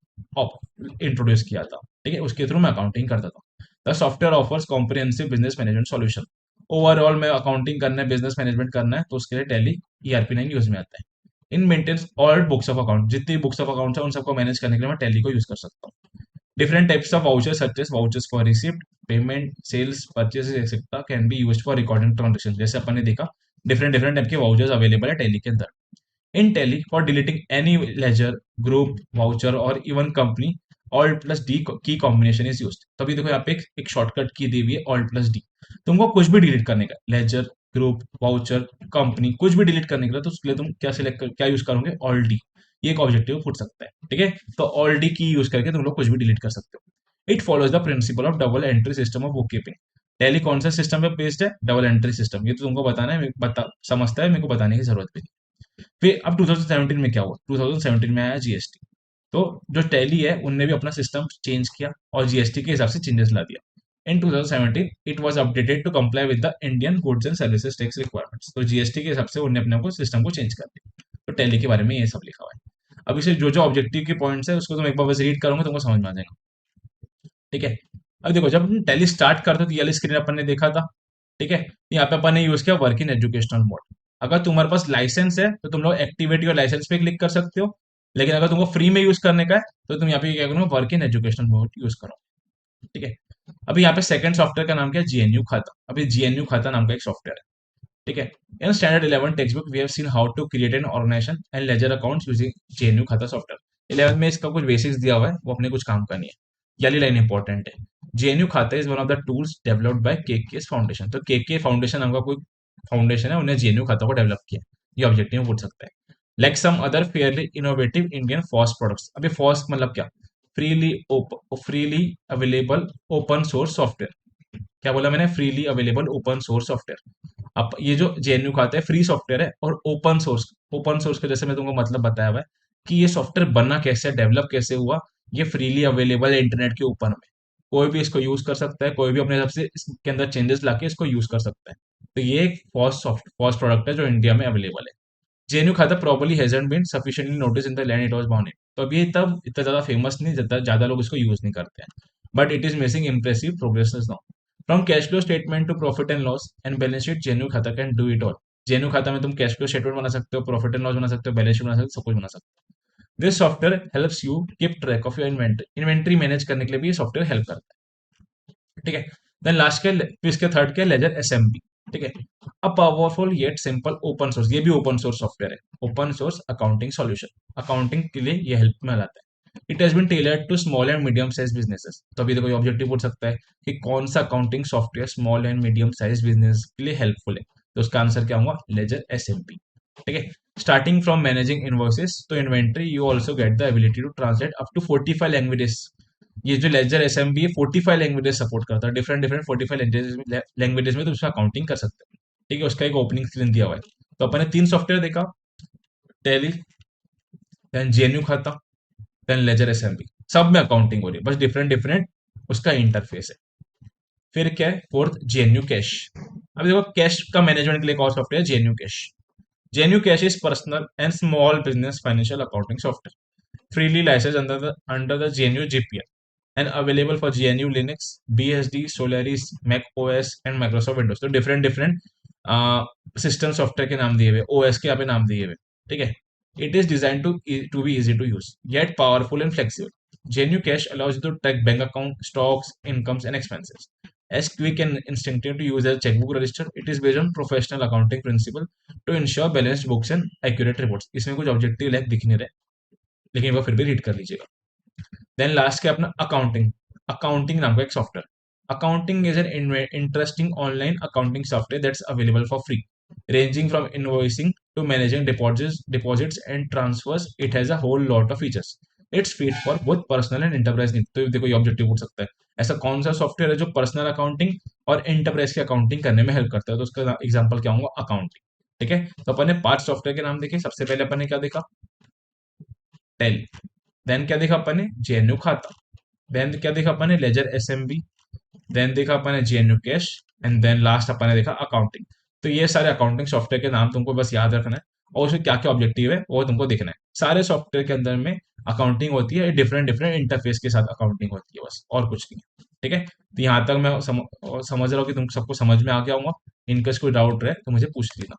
इंट्रोड्यूस किया था। ठीक है, उसके थ्रू मैं अकाउंटिंग करता था। The software offers comprehensive business management solution. Overall में अकाउंटिंग करना है, बिजनेस मैनेजमेंट करना है, तो उसके लिए टेली ईआरपी 9 यूज में आता है। In maintains all books of account, जितनी बुक्स ऑफ अकाउंट है उन सबको मैनेज करने के लिए मैं टेली को यूज कर सकता हूँ। Different types of vouchers such as vouchers for receipt, payment, sales, purchase etcetera can be used for recording transaction. जैसे अपन ने देखा, डिफरेंट डिफरेंट टाइप के वाउचर्स अवेलेबल है टैली के अंदर। In Tally for deleting any ledger, group, voucher और even company, alt plus D key combination is used. तो अभी देखो यहाँ पे एक शॉर्टकट की दी हुई है, ऑल्ट प्लस डी। तुमको कुछ भी डिलीट करने का, लेजर, ग्रुप, वाउचर, कंपनी, कुछ भी डिलीट करने के लिए, तो उसके लिए तुम क्या सिलेक्ट कर, क्या यूज करोगे, ऑल डी। ये एक ऑब्जेक्टिव फुट सकता है। ठीक है, तो ऑल डी की यूज करके तुम लोग कुछ भी डिलीट कर सकते हो। It follows the principle of double entry system of book keeping. Tally कौन सा सिस्टम पे बेस्ड है, डबल एंट्री सिस्टम। ये तो तुमको बताना है, समझता है, मेरे को बताने की जरूरत भी नहीं। फिर अब 2017 में क्या हुआ, 2017 में आया जीएसटी। तो जो टैली है उनने भी अपना सिस्टम चेंज किया और जीएसटी के हिसाब से चेंजेस ला दिया। In 2017 it was updated to comply with the Indian goods and services tax requirements. तो जीएसटी के हिसाब से उन्होंने अपने को सिस्टम को चेंज कर दिया। तो टैली के बारे में ये सब लिखा हुआ है। अब इसे जो जो ऑब्जेक्टिव के पॉइंट्स है उसको तुम एक बार बस रीड करोगे, तुमको समझ में आ जाएगा। ठीक है, अब देखो जब हम टैली स्टार्ट करते तो ये वाली स्क्रीन अपन ने देखा था। ठीक है, यहाँ पे अपन ने यूज किया वर्क इन एजुकेशनल मोड। अगर तुम्हारे पास लाइसेंस है तो तुम लोग एक्टिवेट योर लाइसेंस पे क्लिक कर सकते हो। लेकिन अगर तुमको फ्री में यूज करने का है तो तुम यहाँ पे क्या करो, work in educational mode use करो। ठीक है, अभी यहाँ पे सेकंड सॉफ्टवेयर का नाम क्या है, जीएनयू खाता। अभी जीएनयू खाता नाम का एक सॉफ्टवेयर है। ठीक है, in standard 11 text book we have seen how to create an organisation and ledger accounts using GNU Khata software. 11 में इसका कुछ बेसिक्स दिया हुआ है, वो अपने कुछ काम का नहीं है। ये वाली लाइन इंपॉर्टेंट है। GNU Khata is one of the tools developed by KK foundation. तो केके फाउंडेशन नाम का कोई फाउंडेशन है, उन्हें जेएनयू खाता को डेवलप किया। ये ऑब्जेक्टिव में पूछ सकता है। Like some other fairly innovative Indian FOSS products. अभी फॉस्ट मतलब क्या, freely available open source software. क्या बोला मैंने, freely available open source software. अब ये जो जेएनयू खाता है फ्री सॉफ्टवेयर है और ओपन सोर्स का जैसे मैं तुमको मतलब बताया हुआ है कि ये सॉफ्टवेयर बना कैसे, डेवलप कैसे हुआ। ये फ्रीली अवेलेबल है इंटरनेट के ऊपर में, कोई भी इसको यूज कर सकता है, कोई भी अपने हिसाब से इसके अंदर चेंजेस लाके इसको यूज कर सकता है। तो ये एक फॉस्ट प्रोडक्ट है जो इंडिया में अवेलेबल है। GNU Khata properly hasn't been sufficiently notice in the land it was bound in. तो अभी तब इतना ज्यादा फेमस नहीं, जितना ज्यादा लोग इसको यूज नहीं करते हैं, but it is making impressive progress now. From cash flow statement to profit and loss and balance sheet, JNU खाता can do it all. JNU खाता में तुम कैश फ्लो स्टेटमेंट बना सकते हो, प्रॉफिट एंड लॉस बना सकते हो, बैलेंस शीट बना सकते हो, सब कुछ बना सकते हो। This software helps you keep track of your inventory manage करने के लिए भी ये सॉफ्टवेयर हेल्प करता है। ठीक है, देन लास्ट के फिर इसके थर्ड के लेजर एसएमबी। ठीक है, a powerful yet simple open source, ये भी ओपन सोर्स सॉफ्टवेयर है, open source accounting solution. Accounting के लिए ये हेल्प में लाता है। It has been tailored to small and medium size businesses. तो अभी देखो ऑब्जेक्टिव पूछ सकता है कि कौन सा accounting software small and medium size business के लिए हेल्पफुल है, तो उसका आंसर क्या होगा, लेजर एसएमपी। ठीक है, starting from managing invoices to inventory, you also get the ability to translate up to 45 languages. ये जो लेजर एसएमबी 45 लैंग्वेजेस सपोर्ट करता है, डिफरेंट डिफरेंट 45 लैंग्वेजेस में तो उसका अकाउंटिंग कर सकते हैं। ठीक है, उसका एक ओपनिंग स्क्रीन दिया हुआ है। तो अपन ने 3 सॉफ्टवेयर देखा, टैली, देन जेएनयू खाता, देन लेजर एसएमबी। सब में अकाउंटिंग हो रही है, बस डिफरेंट डिफरेंट उसका इंटरफेस है। फिर क्या है, फोर्थ जेएनयू कैश। अब देखो कैश का मैनेजमेंट के लिए कौन software, JNU cash. JNU cash is personal and small business financial accounting software, freely licensed under the GNU GPL and available for GNU Linux, BSD, Solaris, Mac OS and Microsoft Windows। तो डिफरेंट डिफरेंट सिस्टम सॉफ्टवेयर के नाम दिए हुए, ओएस के यहाँ पे नाम दिए हुए। ठीक है, it is design to be easy to use yet powerful and flexible. GNU Cache allows you to track bank account, stocks, incomes, and expenses. As quick and instinctive to use as a checkbook register, it is based on professional accounting principle to ensure balanced books and accurate reports। इसमें कुछ ऑब्जेक्टिव लाइक दिख नहीं रहे, लेकिन वो फिर भी रीड कर लीजिएगा। देन लास्ट के अपना अकाउंटिंग। अकाउंटिंग नाम का एक software. Accounting is an interesting online accounting software that's available for free, ranging from invoicing to managing deposits and transfers। It has a whole lot of features। It's fit for both personal and enterprise needs। तो देखो ये ऑब्जेक्टिव पूछ सकता है, ऐसा कौन सा सॉफ्टवेयर है जो पर्सनल अकाउंटिंग और एंटरप्राइज की अकाउंटिंग करने में हेल्प करता है, तो उसका एग्जांपल क्या होगा, अकाउंटिंग। ठीक है, तो अपन ने 5 सॉफ्टवेयर के नाम देखे। सबसे पहले अपन ने क्या देखा, टेली। देन क्या देखा अपन ने, जेएनयू खाता। देन क्या देखा अपन ने, लेजर एसएमबी। देन देखा अपन ने JNU cash. And then last अपन ने देखा अकाउंटिंग। तो ये सारे अकाउंटिंग सॉफ्टवेयर के नाम तुमको बस याद रखना है, और उसमें क्या क्या ऑब्जेक्टिव है वो तुमको देखना है। सारे सॉफ्टवेयर के अंदर में अकाउंटिंग होती है, डिफरेंट डिफरेंट इंटरफेस के साथ अकाउंटिंग होती है, बस और कुछ नहीं है। ठीक है, तो यहाँ तक मैं समझ रहा हूँ कि तुम सबको समझ में आ गया होगा। इनकेस कोई डाउट रहे तो मुझे पूछ लेना।